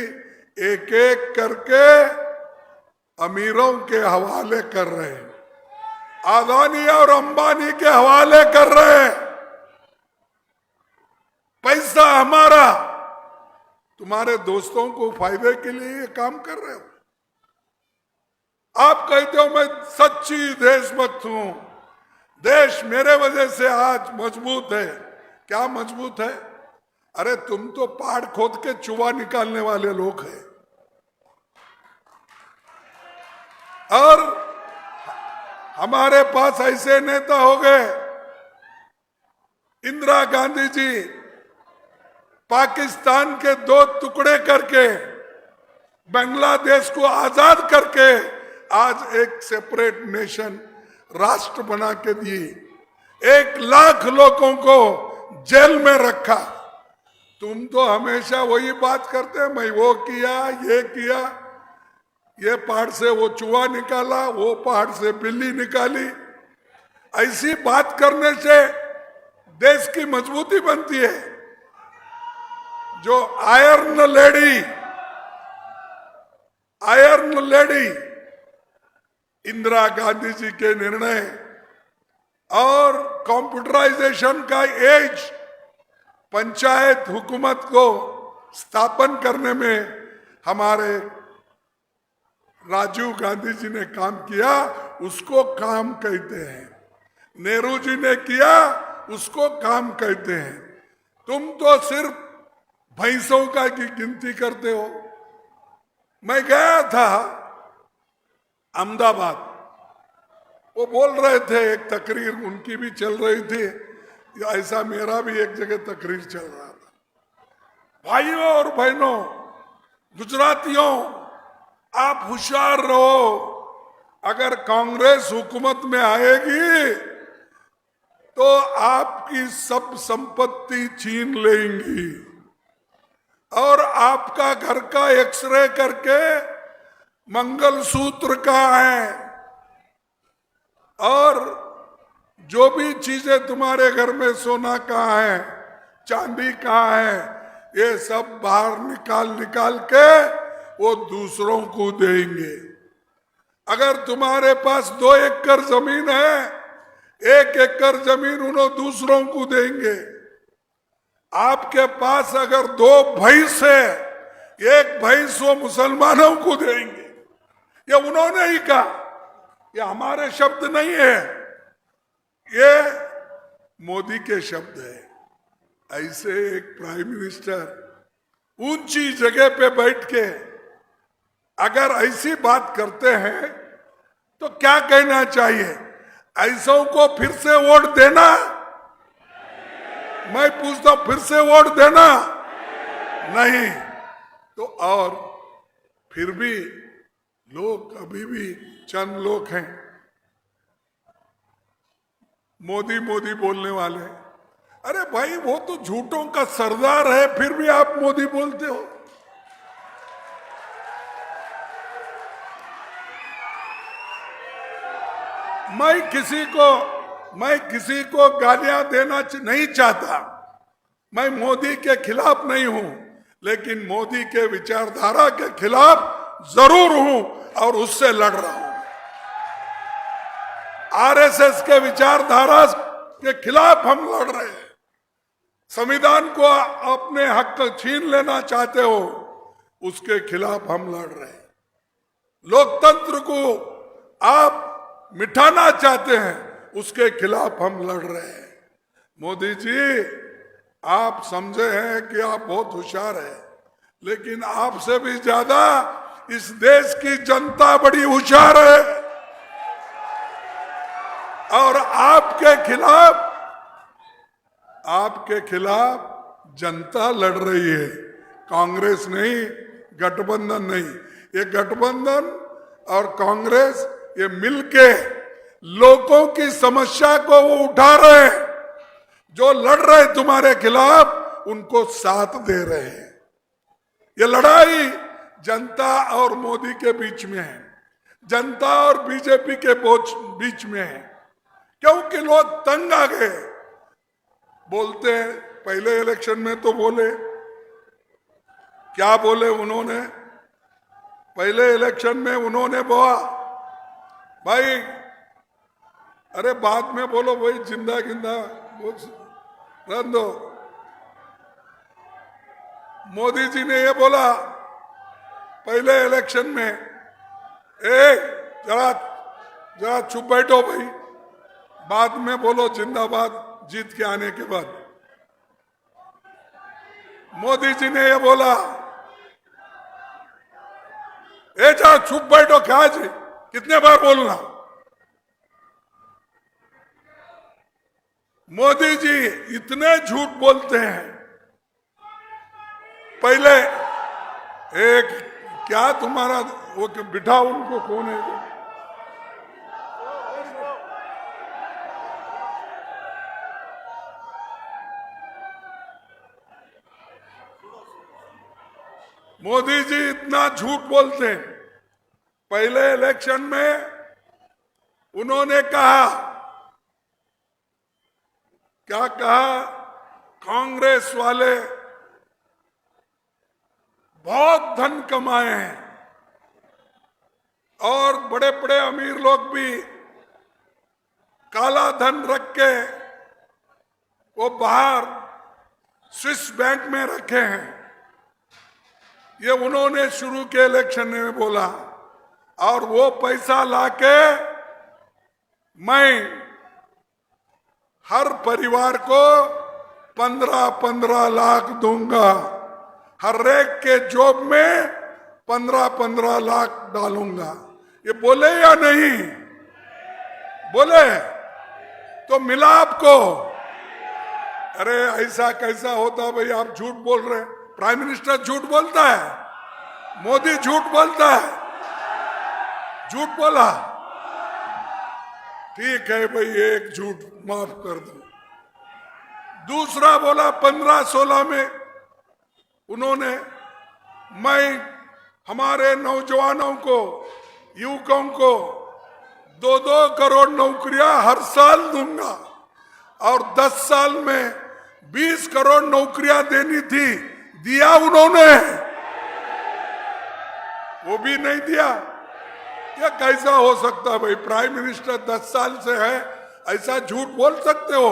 एक एक करके अमीरों के हवाले कर रहे हैं, अदानी और अंबानी के हवाले कर रहे हैं। पैसा हमारा, तुम्हारे दोस्तों को फायदे के लिए ये काम कर रहे हो। आप कहते हो मैं सच्ची देशभक्त हूं, देश मेरे वजह से आज मजबूत है। क्या मजबूत है? अरे तुम तो पहाड़ खोद के चूहा निकालने वाले लोग हैं। और हमारे पास ऐसे नेता हो गए, इंदिरा गांधी जी पाकिस्तान के 2 टुकड़े करके बांग्लादेश को आजाद करके आज एक सेपरेट नेशन राष्ट्र बना के दिए, 1 लाख लोगों को जेल में रखा। तुम तो हमेशा वही बात करते हैं, मैं वो किया, ये किया, ये पहाड़ से वो चूहा निकाला, वो पहाड़ से बिल्ली निकाली। ऐसी बात करने से देश की मजबूती बनती है। जो आयरन लेडी इंदिरा गांधी जी के निर्णय और कंप्यूटराइजेशन का एज, पंचायत हुकूमत को स्थापन करने में हमारे राजीव गांधी जी ने काम किया, उसको काम कहते हैं। नेहरू जी ने किया, उसको काम कहते हैं। तुम तो सिर्फ भैंसों का की गिनती करते हो। मैं गया था अहमदाबाद, वो बोल रहे थे, एक तकरीर उनकी भी चल रही थी, ऐसा मेरा भी एक जगह तकरीर चल रहा था। भाइयों और बहनों, गुजरातियों, आप होशियार रहो। अगर कांग्रेस हुकूमत में आएगी तो आपकी सब संपत्ति छीन लेंगी और आपका घर का एक्सरे करके मंगलसूत्र कहाँ है और जो भी चीजें तुम्हारे घर में, सोना कहाँ है, चांदी कहाँ है, ये सब बाहर निकाल के वो दूसरों को देंगे। अगर तुम्हारे पास 2 एकड़ जमीन है, 1 एकड़ जमीन उन्होंने दूसरों को देंगे। आपके पास अगर 2 भैंस है, 1 भैंस वो मुसलमानों को देंगे। ये उन्होंने ही कहा, ये हमारे शब्द नहीं है, ये मोदी के शब्द है। ऐसे एक प्राइम मिनिस्टर ऊंची जगह पे बैठ के अगर ऐसी बात करते हैं तो क्या कहना चाहिए? ऐसों को फिर से वोट देना? मैं पूछता हूं, फिर से वोट देना? नहीं। तो और फिर भी लोग अभी भी चंद लोग हैं मोदी मोदी बोलने वाले। अरे भाई, वो तो झूठों का सरदार है, फिर भी आप मोदी बोलते हो। मैं किसी को गालियां देना नहीं चाहता। मैं मोदी के खिलाफ नहीं हूं, लेकिन मोदी के विचारधारा के खिलाफ जरूर हूं और उससे लड़ रहा हूं। आरएसएस के विचारधारा के खिलाफ हम लड़ रहे हैं। संविधान को अपने हक छीन लेना चाहते हो, उसके खिलाफ हम लड़ रहे हैं। लोकतंत्र को आप मिटाना चाहते हैं, उसके खिलाफ हम लड़ रहे हैं। मोदी जी, आप समझे हैं कि आप बहुत होशियार हैं, लेकिन आपसे भी ज्यादा इस देश की जनता बड़ी होशियार है और आपके खिलाफ आपके खिलाफ जनता लड़ रही है, कांग्रेस नहीं, गठबंधन नहीं। ये गठबंधन और कांग्रेस ये मिलके लोगों की समस्या को वो उठा रहे हैं। जो लड़ रहे तुम्हारे खिलाफ उनको साथ दे रहे हैं। ये लड़ाई जनता और मोदी के बीच में है, जनता और बीजेपी के बीच में है, क्योंकि लोग तंग आ गए। बोलते हैं, पहले इलेक्शन में तो बोले, क्या बोले उन्होंने? पहले इलेक्शन में उन्होंने बोला भाई, अरे बाद में बोलो भाई, जिंदा गिंदा रन दो। मोदी जी ने ये बोला पहले इलेक्शन में, जरा जरा चुप बैठो भाई, बाद में बोलो जिंदाबाद जीत के आने के बाद। मोदी जी ने ये बोला, जरा चुप बैठो, क्या जी, कितने बार बोलना? मोदी जी इतने झूठ बोलते हैं। पहले एक क्या तुम्हारा वो बिठा, उनको कौन है वो? मोदी जी इतना झूठ बोलते हैं। पहले इलेक्शन में उन्होंने कहा, क्या कहा? कांग्रेस वाले बहुत धन कमाए हैं और बड़े बड़े अमीर लोग भी काला धन रख के वो बाहर स्विस बैंक में रखे हैं। ये उन्होंने शुरू के इलेक्शन में बोला, और वो पैसा लाके मैं हर परिवार को 15-15 लाख दूंगा, हर एक के जॉब में 15-15 लाख डालूंगा। ये बोले या नहीं बोले? तो मिला आपको? अरे ऐसा कैसा होता भाई, आप झूठ बोल रहे हैं। प्राइम मिनिस्टर झूठ बोलता है, मोदी झूठ बोलता है, झूठ बोला, ठीक है भाई, एक झूठ माफ कर दो। दूसरा बोला 15-16 में उन्होंने, मैं हमारे नौजवानों को, युवकों को 2-2 करोड़ नौकरियां हर साल दूंगा, और 10 साल में 20 करोड़ नौकरियां देनी थी, दिया उन्होंने? वो भी नहीं दिया। क्या कैसा हो सकता है भाई? प्राइम मिनिस्टर 10 साल से है, ऐसा झूठ बोल सकते हो?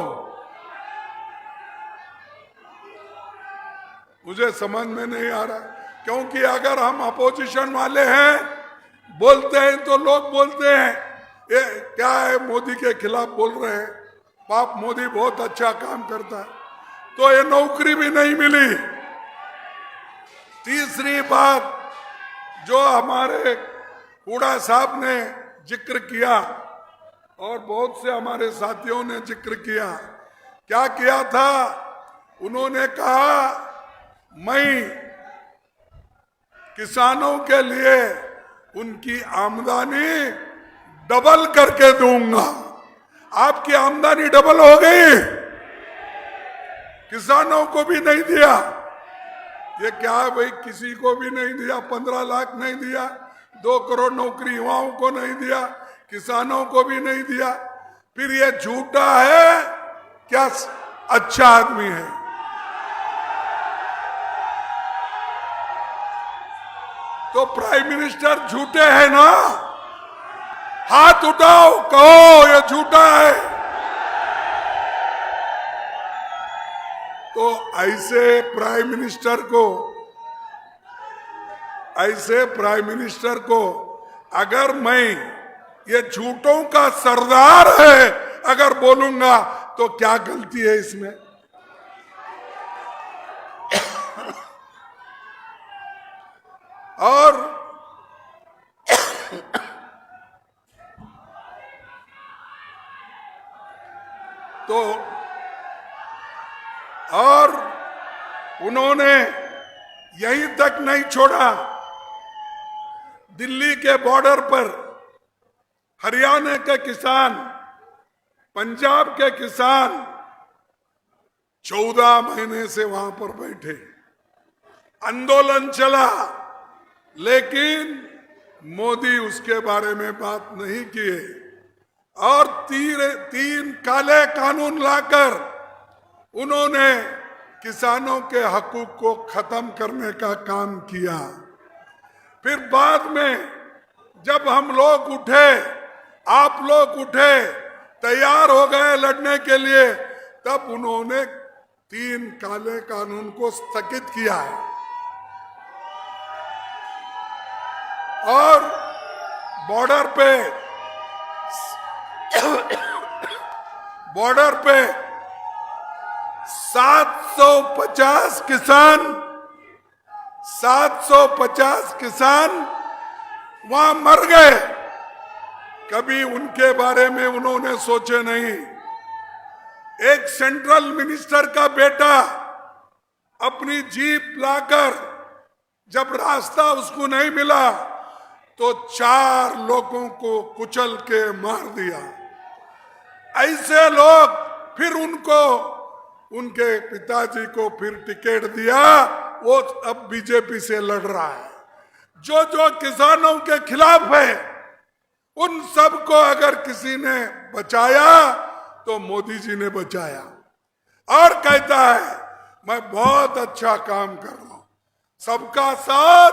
मुझे समझ में नहीं आ रहा, क्योंकि अगर हम अपोजिशन वाले हैं, बोलते हैं तो लोग बोलते हैं ये क्या है, मोदी के खिलाफ बोल रहे हैं, पाप मोदी बहुत अच्छा काम करता है। तो ये नौकरी भी नहीं मिली। तीसरी बात जो हमारे हुड्डा साहब ने जिक्र किया और बहुत से हमारे साथियों ने जिक्र किया, क्या किया था? उन्होंने कहा मैं किसानों के लिए उनकी आमदनी डबल करके दूंगा। आपकी आमदनी डबल हो गई, किसानों को भी नहीं दिया। ये क्या है भाई, किसी को भी नहीं दिया, 15 लाख नहीं दिया, 2 करोड़ नौकरी युवाओं को नहीं दिया, किसानों को भी नहीं दिया। फिर ये झूठा है क्या अच्छा आदमी है? तो प्राइम मिनिस्टर झूठे हैं ना? हाथ उठाओ, कहो ये झूठा है। तो ऐसे प्राइम मिनिस्टर को अगर मैं ये झूठों का सरदार है अगर बोलूंगा तो क्या गलती है इसमें? और तो उन्होंने यहीं तक नहीं छोड़ा, दिल्ली के बॉर्डर पर हरियाणा के किसान, पंजाब के किसान 14 महीने से वहां पर बैठे, आंदोलन चला, लेकिन मोदी उसके बारे में बात नहीं किए और तीन काले कानून लाकर उन्होंने किसानों के हकूक को खत्म करने का काम किया। फिर बाद में जब हम लोग उठे, आप लोग उठे, तैयार हो गए लड़ने के लिए, तब उन्होंने 3 काले कानून को स्थगित किया है और बॉर्डर पे 750 किसान वहां मर गए। कभी उनके बारे में उन्होंने सोचे नहीं। एक सेंट्रल मिनिस्टर का बेटा अपनी जीप लाकर जब रास्ता उसको नहीं मिला तो 4 लोगों को कुचल के मार दिया। ऐसे लोग फिर उनको, उनके पिताजी को फिर टिकट दिया, वो अब बीजेपी से लड़ रहा है। जो जो किसानों के खिलाफ है उन सबको अगर किसी ने बचाया तो मोदी जी ने बचाया और कहता है मैं बहुत अच्छा काम कर रहा हूं, सबका साथ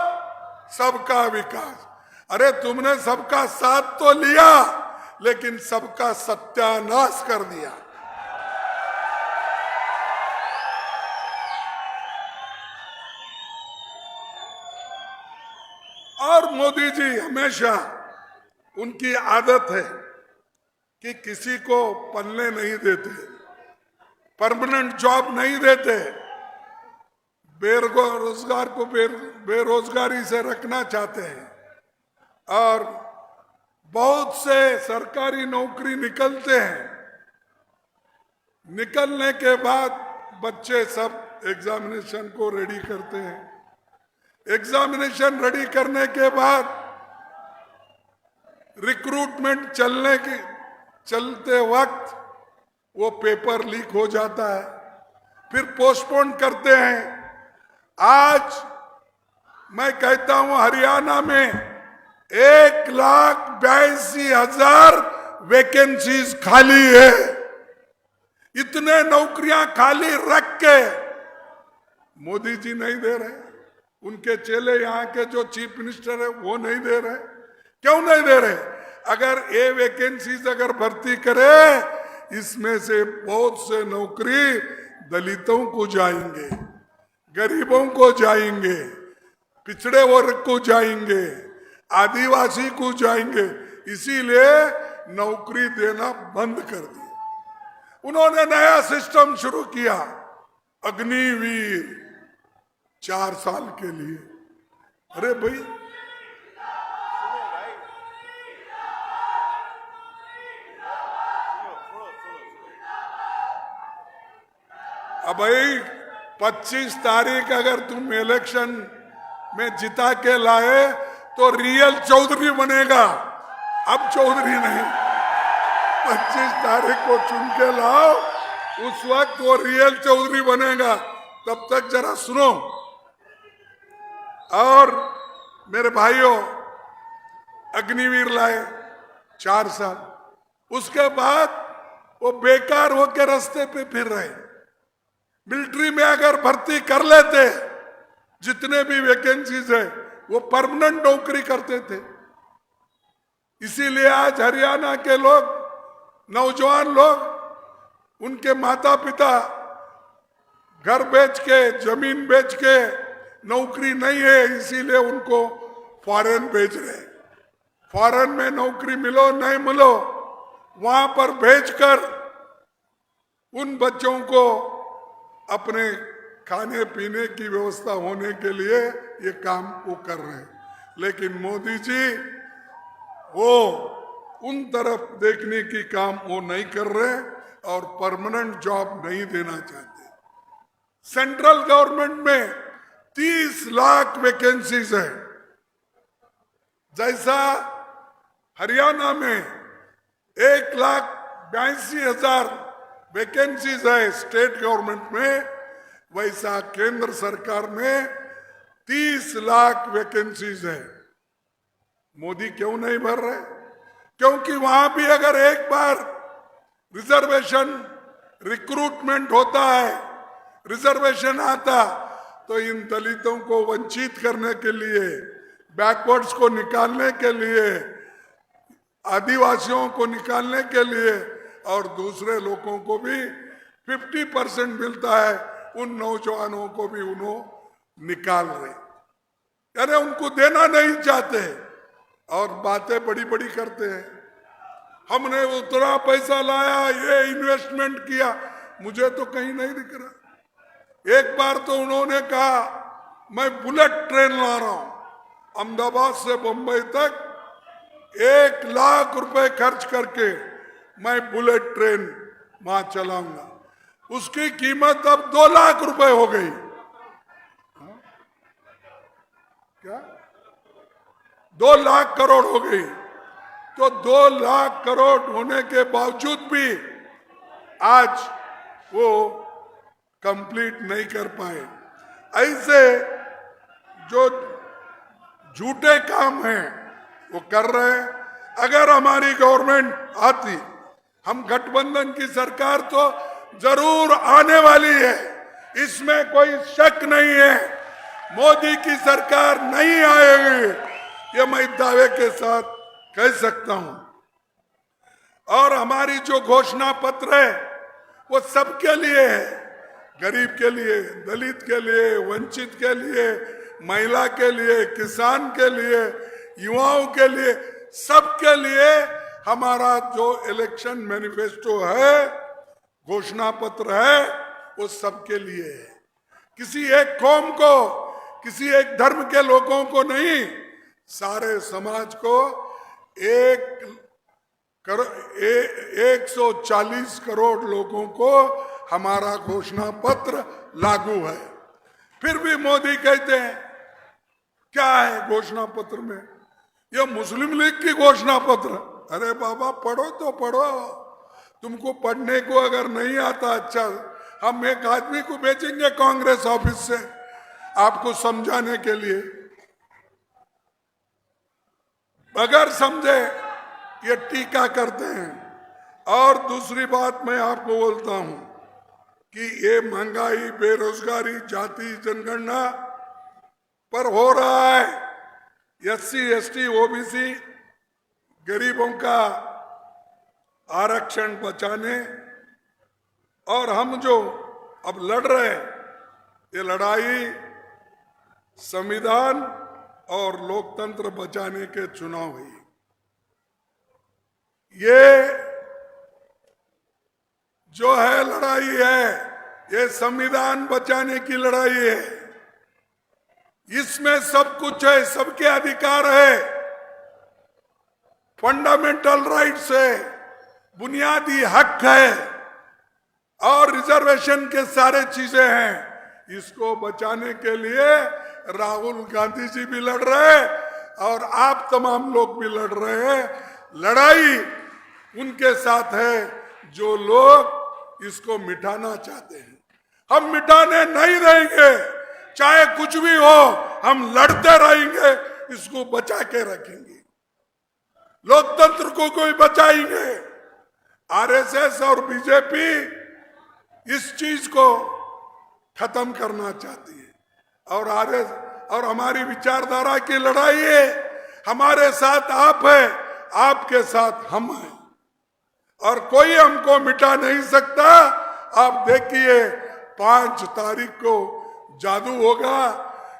सबका विकास। अरे तुमने सबका साथ तो लिया लेकिन सबका सत्यानाश कर दिया। और मोदी जी हमेशा, उनकी आदत है कि किसी को पलने नहीं देते, परमानेंट जॉब नहीं देते, बेरोजगार को बेरोजगारी से रखना चाहते हैं। और बहुत से सरकारी नौकरी निकलते हैं, निकलने के बाद बच्चे सब एग्जामिनेशन को रेडी करते हैं। एग्जामिनेशन रेडी करने के बाद रिक्रूटमेंट चलते वक्त वो पेपर लीक हो जाता है, फिर पोस्टपोन करते हैं। आज मैं कहता हूं हरियाणा में 1,82,000 वैकेंसीज खाली है। इतने नौकरियां खाली रख के मोदी जी नहीं दे रहे, उनके चेले यहाँ के जो चीफ मिनिस्टर है वो नहीं दे रहे। क्यों नहीं दे रहे? अगर ये वैकेंसीज अगर भर्ती करे, इसमें से बहुत से नौकरी दलितों को जाएंगे, गरीबों को जाएंगे, पिछड़े वर्ग को जाएंगे, आदिवासी को जाएंगे। इसीलिए नौकरी देना बंद कर दिया। उन्होंने नया सिस्टम शुरू किया, अग्निवीर, 4 साल के लिए। अरे भाई, अब भाई 25 तारीख अगर तुम इलेक्शन में जिता के लाए तो रियल चौधरी बनेगा, अब चौधरी नहीं। 25 तारीख को चुन के लाओ, उस वक्त वो रियल चौधरी बनेगा। तब तक जरा सुनो। और मेरे भाइयों, अग्निवीर लाए 4 साल, उसके बाद वो बेकार होकर रास्ते पे फिर रहे। मिलिट्री में अगर भर्ती कर लेते, जितने भी वैकेंसीज है वो परमानेंट नौकरी करते थे। इसीलिए आज हरियाणा के लोग, नौजवान लोग, उनके माता पिता घर बेच के, जमीन बेच के, नौकरी नहीं है इसीलिए उनको फॉरेन भेज रहे। फॉरेन में नौकरी मिलो नहीं मिलो, वहां पर भेजकर उन बच्चों को अपने खाने पीने की व्यवस्था होने के लिए ये काम वो कर रहे हैं। लेकिन मोदी जी वो उन तरफ देखने की काम वो नहीं कर रहे और परमानेंट जॉब नहीं देना चाहते। सेंट्रल गवर्नमेंट में 30 लाख वैकेंसीज है, जैसा हरियाणा में 1,82,000 वैकेंसीज है स्टेट गवर्नमेंट में, वैसा केंद्र सरकार में 30 लाख वैकेंसीज है। मोदी क्यों नहीं भर रहे? क्योंकि वहां भी अगर एक बार रिजर्वेशन रिक्रूटमेंट होता है, रिजर्वेशन आता, तो इन दलितों को वंचित करने के लिए, बैकवर्ड्स को निकालने के लिए, आदिवासियों को निकालने के लिए और दूसरे लोगों को भी 50% मिलता है, उन नौजवानों को भी उन्होंने निकाल रहे, यानी उनको देना नहीं चाहते और बातें बड़ी बड़ी करते हैं। हमने उतना पैसा लाया, ये इन्वेस्टमेंट किया, मुझे तो कहीं नहीं दिख रहा। एक बार तो उन्होंने कहा मैं बुलेट ट्रेन ला रहा हूं, अहमदाबाद से बंबई तक 1 लाख रुपए खर्च करके मैं बुलेट ट्रेन वहां चलाऊंगा। उसकी कीमत अब 2 लाख रुपए हो गई। क्या 2 लाख करोड़ हो गई? तो 2 लाख करोड़ होने के बावजूद भी आज वो कंप्लीट नहीं कर पाए। ऐसे जो झूठे काम हैं वो कर रहे हैं। अगर हमारी गवर्नमेंट आती, हम गठबंधन की सरकार तो जरूर आने वाली है, इसमें कोई शक नहीं है। मोदी की सरकार नहीं आएगी, ये मैं दावे के साथ कह सकता हूं। और हमारी जो घोषणा पत्र है वो सबके लिए है, गरीब के लिए, दलित के लिए, वंचित के लिए, महिला के लिए, किसान के लिए, युवाओं के लिए, सबके लिए हमारा जो इलेक्शन मैनिफेस्टो है, घोषणा पत्र है, वो सबके लिए है। किसी एक कौम को, किसी एक धर्म के लोगों को नहीं, सारे समाज को 140 करोड़ लोगों को हमारा घोषणा पत्र लागू है। फिर भी मोदी कहते हैं क्या है घोषणा पत्र में? यह मुस्लिम लीग की घोषणा पत्र। अरे बाबा पढ़ो तो पढ़ो, तुमको पढ़ने को अगर नहीं आता, अच्छा हम एक आदमी को भेजेंगे कांग्रेस ऑफिस से आपको समझाने के लिए, अगर समझे ये टीका करते हैं। और दूसरी बात मैं आपको बोलता हूं कि ये महंगाई, बेरोजगारी, जाति जनगणना पर हो रहा है, SC, ST, OBC गरीबों का आरक्षण बचाने, और हम जो अब लड़ रहे हैं, ये लड़ाई संविधान और लोकतंत्र बचाने के चुनाव हुई। ये जो है लड़ाई है, ये संविधान बचाने की लड़ाई है। इसमें सब कुछ है, सबके अधिकार है, फंडामेंटल राइट्स है, बुनियादी हक है और रिजर्वेशन के सारे चीजें हैं। इसको बचाने के लिए राहुल गांधी जी भी लड़ रहे हैं और आप तमाम लोग भी लड़ रहे हैं। लड़ाई उनके साथ है जो लोग इसको मिटाना चाहते हैं। हम मिटाने नहीं देंगे, चाहे कुछ भी हो, हम लड़ते रहेंगे, इसको बचा के रखेंगे, लोकतंत्र को कोई बचाएंगे। आरएसएस और बीजेपी इस चीज को खत्म करना चाहती है और हमारी विचारधारा की लड़ाई है। हमारे साथ आप है, आपके साथ हम हैं और कोई हमको मिटा नहीं सकता। आप देखिए 5 तारीख को जादू होगा,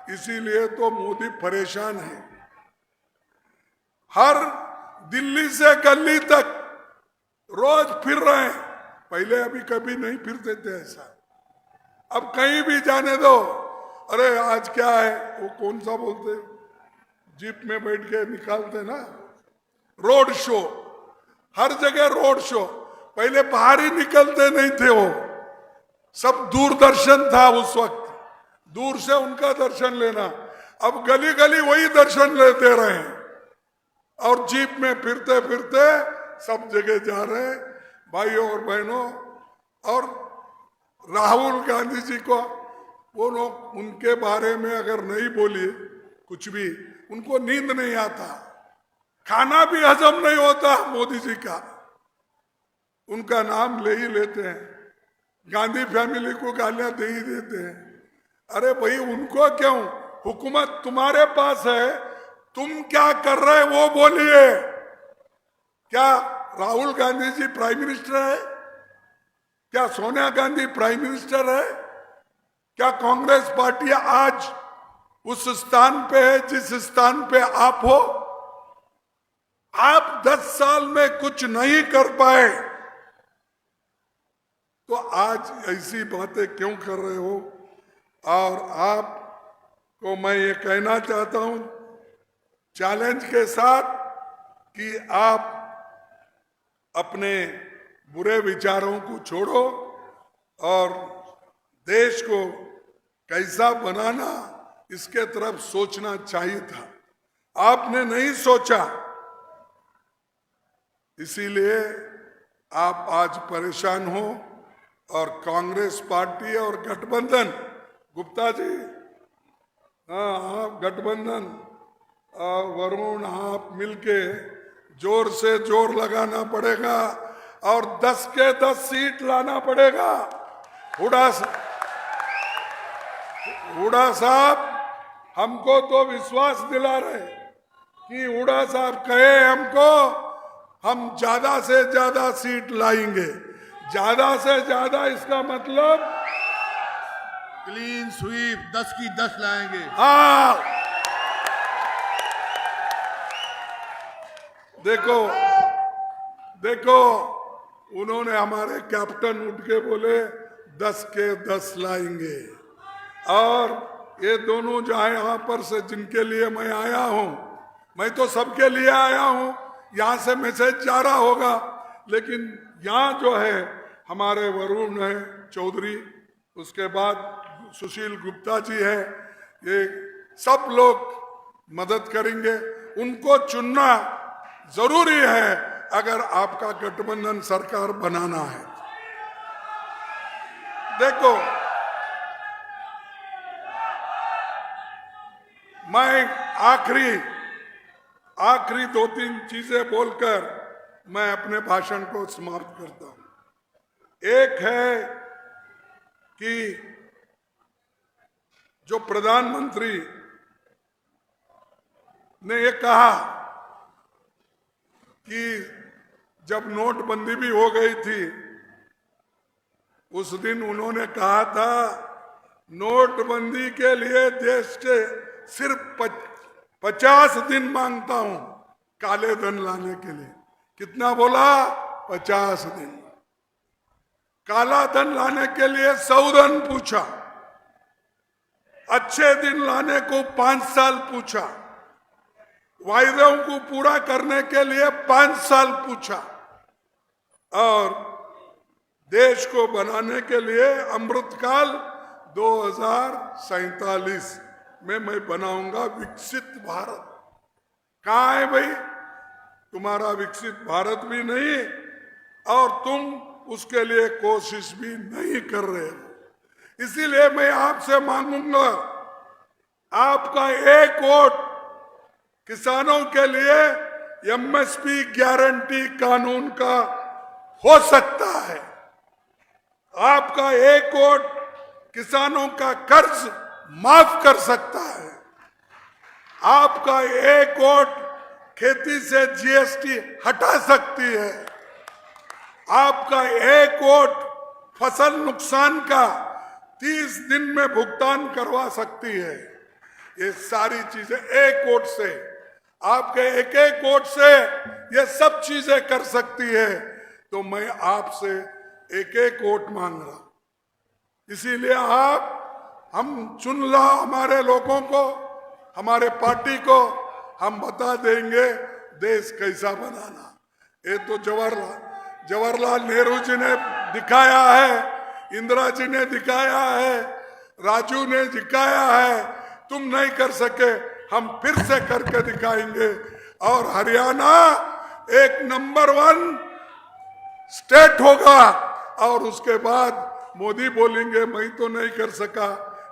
इसीलिए तो मोदी परेशान है। हर दिल्ली से गली तक रोज फिर रहे हैं, पहले अभी कभी नहीं फिरते थे ऐसा। अब कहीं भी जाने दो, अरे आज क्या है, वो कौन सा बोलते, जीप में बैठ के निकालते ना, रोड शो, हर जगह रोड शो। पहले बाहर ही निकलते नहीं थे वो, सब दूरदर्शन था उस वक्त, दूर से उनका दर्शन लेना। अब गली गली वही दर्शन लेते रहे हैं और जीप में फिरते फिरते सब जगह जा रहे हैं भाइयों और बहनों। और राहुल गांधी जी को वो लोग उनके बारे में अगर नहीं बोलिए कुछ भी, उनको नींद नहीं आता, खाना भी हजम नहीं होता मोदी जी का, उनका नाम ले ही लेते हैं, गांधी फैमिली को गालियां दे ही देते हैं। अरे भाई उनको क्यों, हुकूमत तुम्हारे पास है, तुम क्या कर रहे वो बोलिए। क्या राहुल गांधी जी प्राइम मिनिस्टर है? क्या सोनिया गांधी प्राइम मिनिस्टर है? क्या कांग्रेस पार्टी आज उस स्थान पे है जिस स्थान पे आप हो? आप 10 साल में कुछ नहीं कर पाए तो आज ऐसी बातें क्यों कर रहे हो? और आपको मैं ये कहना चाहता हूं चैलेंज के साथ कि आप अपने बुरे विचारों को छोड़ो और देश को कैसा बनाना इसके तरफ सोचना चाहिए था। आपने नहीं सोचा, इसीलिए आप आज परेशान हो। और कांग्रेस पार्टी और गठबंधन, गुप्ता जी, हाँ आप गठबंधन और वरुण आप मिलके जोर से जोर लगाना पड़ेगा और 10 के 10 सीट लाना पड़ेगा। हुडा साहब हमको तो विश्वास दिला रहे कि हुडा साहब कहे हमको हम ज्यादा से ज्यादा सीट लाएंगे। ज्यादा से ज्यादा इसका मतलब क्लीन स्वीप 10 की 10 लाएंगे। हाँ, देखो देखो उन्होंने हमारे कैप्टन उठ के बोले 10 के 10 लाएंगे। और ये दोनों जहां यहां पर से जिनके लिए मैं आया हूं, मैं तो सबके लिए आया हूं, यहां से मैसेज जा रहा होगा, लेकिन यहाँ जो है हमारे वरुण है चौधरी, उसके बाद सुशील गुप्ता जी है, ये सब लोग मदद करेंगे। उनको चुनना जरूरी है अगर आपका गठबंधन सरकार बनाना है। देखो मैं आखिरी 2-3 चीजें बोलकर मैं अपने भाषण को समाप्त करता हूं। एक है कि जो प्रधानमंत्री ने ये कहा कि जब नोटबंदी भी हो गई थी उस दिन उन्होंने कहा था नोटबंदी के लिए देश के सिर्फ 50 दिन मांगता हूं काले धन लाने के लिए। कितना बोला? 50 दिन। काला धन लाने के लिए 100 दिन पूछा, अच्छे दिन लाने को 5 साल पूछा, वायदों को पूरा करने के लिए 5 साल पूछा, और देश को बनाने के लिए अमृतकाल 2047 में मैं बनाऊंगा विकसित भारत। कहाँ है भाई तुम्हारा विकसित भारत भी नहीं, और तुम उसके लिए कोशिश भी नहीं कर रहे हो। इसीलिए मैं आपसे मांगूंगा आपका एक वोट किसानों के लिए एमएसपी गारंटी कानून का हो सकता है। आपका एक वोट किसानों का कर्ज माफ कर सकता है। आपका एक वोट खेती से जीएसटी हटा सकती है। आपका एक वोट फसल नुकसान का 30 दिन में भुगतान करवा सकती है। ये सारी चीजें एक वोट से, आपके एक एक वोट से ये सब चीजें कर सकती है। तो मैं आपसे एक एक वोट मांग रहा, इसीलिए हम चुन ला हमारे लोगों को, हमारे पार्टी को, हम बता देंगे देश कैसा बनाना। ये तो जवाहरलाल नेहरू जी ने दिखाया है इंदिरा जी ने दिखाया है, राजू ने दिखाया है, तुम नहीं कर सके, हम फिर से करके दिखाएंगे। और हरियाणा एक नंबर 1 स्टेट होगा। और उसके बाद मोदी बोलेंगे मैं तो नहीं कर सका,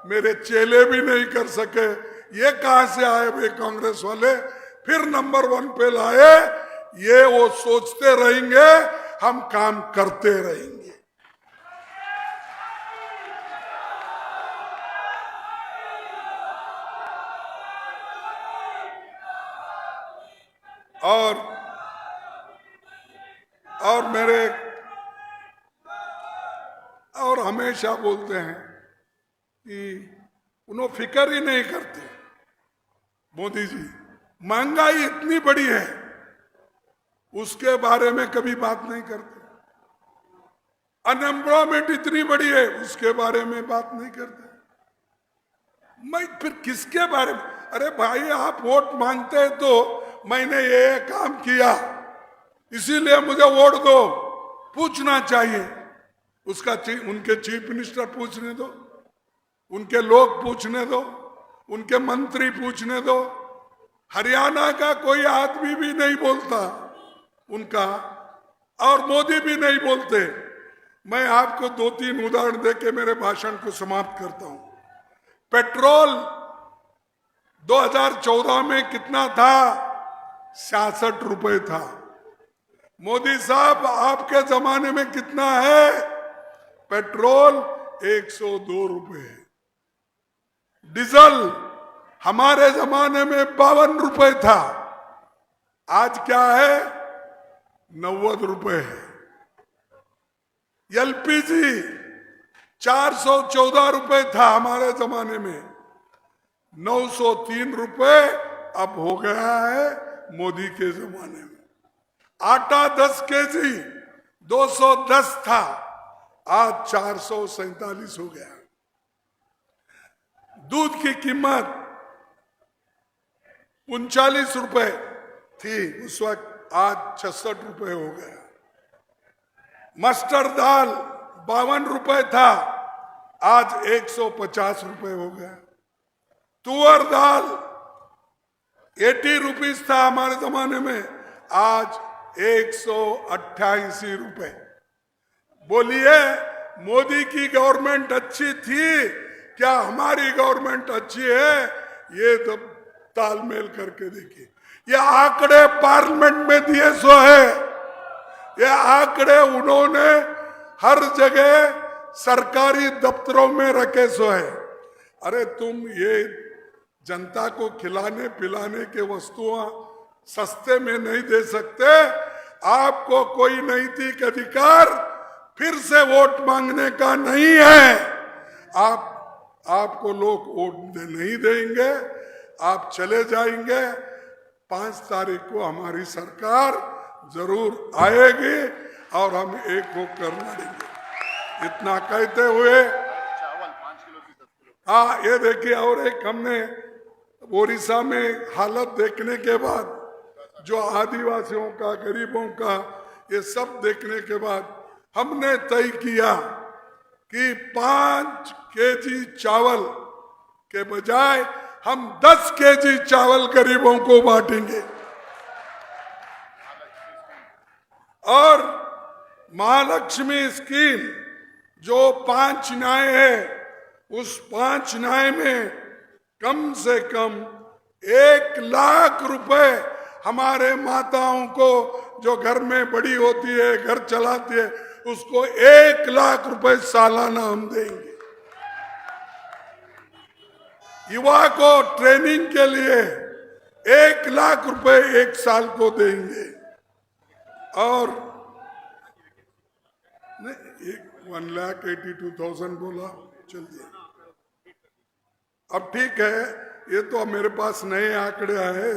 मेरे चेले भी नहीं कर सके। ये कहां से आए वे कांग्रेस वाले, फिर नंबर 1 पे लाए। ये वो सोचते रहेंगे, हम काम करते रहेंगे। और मेरे और हमेशा बोलते हैं कि उन्होंने फिक्र ही नहीं करते मोदी जी। महंगाई इतनी बड़ी है, उसके बारे में कभी बात नहीं करते। अनएम्प्लॉयमेंट इतनी बड़ी है, उसके बारे में बात नहीं करते। मैं फिर किसके बारे में? अरे भाई, आप वोट मांगते हैं तो मैंने ये काम किया इसीलिए मुझे वोट दो, पूछना चाहिए। उसका उनके चीफ मिनिस्टर पूछने दो, उनके लोग पूछने दो, उनके मंत्री पूछने दो। हरियाणा का कोई आदमी भी नहीं बोलता उनका, और मोदी भी नहीं बोलते। मैं आपको 2-3 उदाहरण देके मेरे भाषण को समाप्त करता हूं। पेट्रोल 2014 में कितना था? 66 रुपए था। मोदी साहब, आपके जमाने में कितना है? पेट्रोल 102 रुपए है। डीजल हमारे जमाने में 52 रुपए था, आज क्या है? 90 रुपए है। एलपीजी 414 रुपए था हमारे जमाने में, 903 रुपए अब हो गया है मोदी के जमाने में। आटा 10 केजी 210 था, आज 447 हो गया। दूध की कीमत 39 रुपए थी उस वक्त, आज 66 रुपए हो गया। मस्टर्ड दाल 52 रुपए था, आज 150 रुपए हो गया। तुअर दाल 80 रुपीस था हमारे जमाने में, आज 188 रुपए। बोलिए, मोदी की गवर्नमेंट अच्छी थी क्या हमारी गवर्नमेंट अच्छी है? ये तो तालमेल करके देखिए। ये आंकड़े पार्लियामेंट में दिए सो है, ये आंकड़े उन्होंने हर जगह सरकारी दफ्तरों में रखे सो है। अरे तुम ये जनता को खिलाने पिलाने के वस्तुएं सस्ते में नहीं दे सकते। आपको कोई नैतिक अधिकार फिर से वोट मांगने का नहीं है। आपको लोग वोट नहीं देंगे, आप चले जाएंगे। 5 तारीख को हमारी सरकार जरूर आएगी और हम एक होकर लड़ेंगे। इतना कहते हुए, हाँ ये देखिए, और एक हमने ओडिशा में हालत देखने के बाद, जो आदिवासियों का, गरीबों का, ये सब देखने के बाद हमने तय किया कि 5 केजी चावल के बजाय हम 10 केजी चावल गरीबों को बांटेंगे। और महालक्ष्मी स्कीम जो 5 न्याय है, उस 5 न्याय में कम से कम 1 लाख रुपए हमारे माताओं को, जो घर में बड़ी होती है, घर चलाती है, उसको 1 लाख रुपए सालाना हम देंगे। युवा को ट्रेनिंग के लिए 1 लाख रुपए 1 साल को देंगे। और 1,82,000 बोला, चलिए अब ठीक है। ये तो मेरे पास नए आंकड़े आए,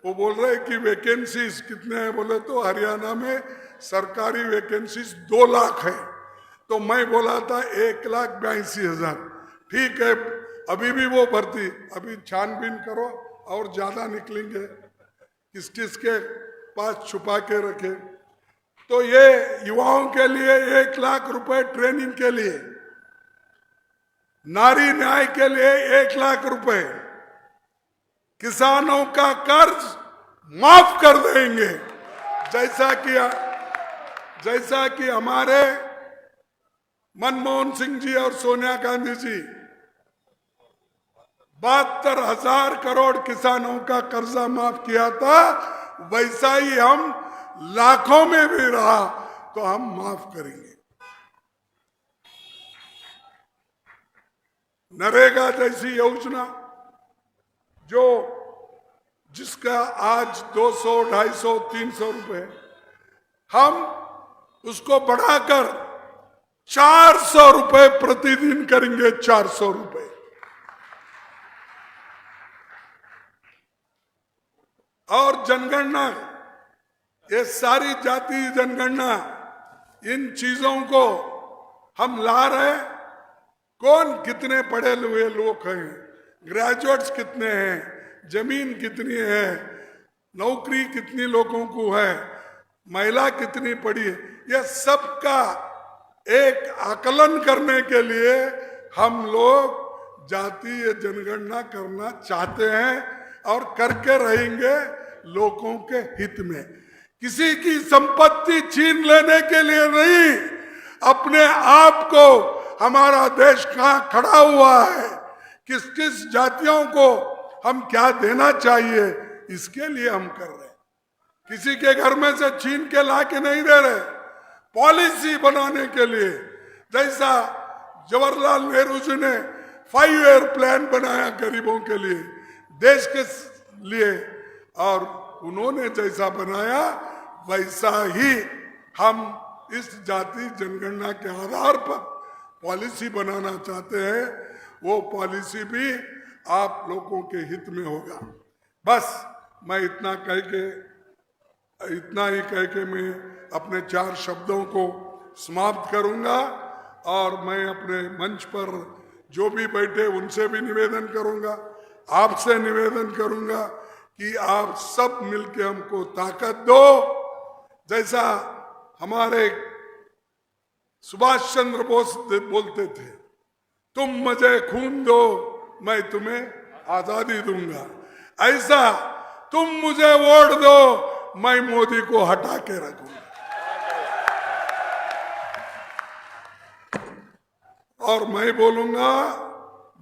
वो बोल रहे कि वैकेंसीज कितने हैं, बोले तो हरियाणा में सरकारी वैकेंसीज 2 लाख है। तो मैं बोला था 1,82,000। ठीक है, अभी भी वो भर्ती, अभी छानबीन करो और ज्यादा निकलेंगे, किस किस के पास छुपा के रखे। तो ये युवाओं के लिए 1 लाख रुपए ट्रेनिंग के लिए, नारी न्याय के लिए 1 लाख रुपए, किसानों का कर्ज माफ कर देंगे। जैसा कि हमारे मनमोहन सिंह जी और सोनिया गांधी जी 72,000 करोड़ किसानों का कर्जा माफ किया था, वैसा ही हम लाखों में भी रहा तो हम माफ करेंगे। नरेगा जैसी योजना जिसका आज 200, 250, 300 रुपए, हम उसको बढ़ाकर 400 रुपए प्रतिदिन करेंगे। 400 रुपए। और जनगणना, ये सारी जाति जनगणना, इन चीजों को हम ला रहे। कौन कितने पढ़े हुए लोग हैं, ग्रेजुएट्स कितने हैं, जमीन कितनी है, नौकरी कितनी लोगों को है, महिला कितनी पढ़ी है, यह सबका एक आकलन करने के लिए हम लोग जातीय जनगणना करना चाहते हैं और करके रहेंगे लोगों के हित में। किसी की संपत्ति छीन लेने के लिए नहीं, अपने आप को हमारा देश कहाँ खड़ा हुआ है, किस किस जातियों को हम क्या देना चाहिए, इसके लिए हम कर रहे हैं। किसी के घर में से छीन के ला के नहीं दे रहे, पॉलिसी बनाने के लिए। जैसा जवाहरलाल नेहरू जी ने 5 ईयर प्लान बनाया गरीबों के लिए, देश के लिए, और उन्होंने जैसा बनाया वैसा ही हम इस जाति जनगणना के आधार पर पॉलिसी बनाना चाहते हैं। वो पॉलिसी भी आप लोगों के हित में होगा। बस मैं इतना ही कह के मैं अपने 4 शब्दों को समाप्त करूंगा। और मैं अपने मंच पर जो भी बैठे उनसे भी निवेदन करूंगा, आपसे निवेदन करूंगा कि आप सब मिलके हमको ताकत दो। जैसा हमारे सुभाष चंद्र बोस बोलते थे, तुम मुझे खून दो मैं तुम्हें आजादी दूंगा, ऐसा तुम मुझे वोट दो मैं मोदी को हटा के रखूंगा। और मैं बोलूंगा,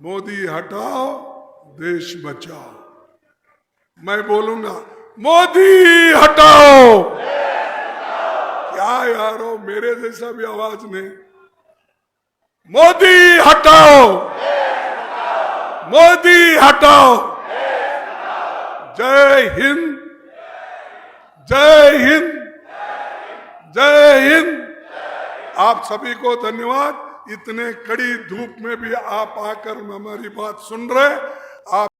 मोदी हटाओ देश बचाओ। मैं बोलूंगा, मोदी हटाओ। क्या यारो, मेरे जैसा भी आवाज नहीं। मोदी हटाओ, मोदी हटाओ। जय हिंद, जय हिंद, जय हिंद। आप सभी को धन्यवाद। इतने कड़ी धूप में भी आप आकर हमारी बात सुन रहे। आप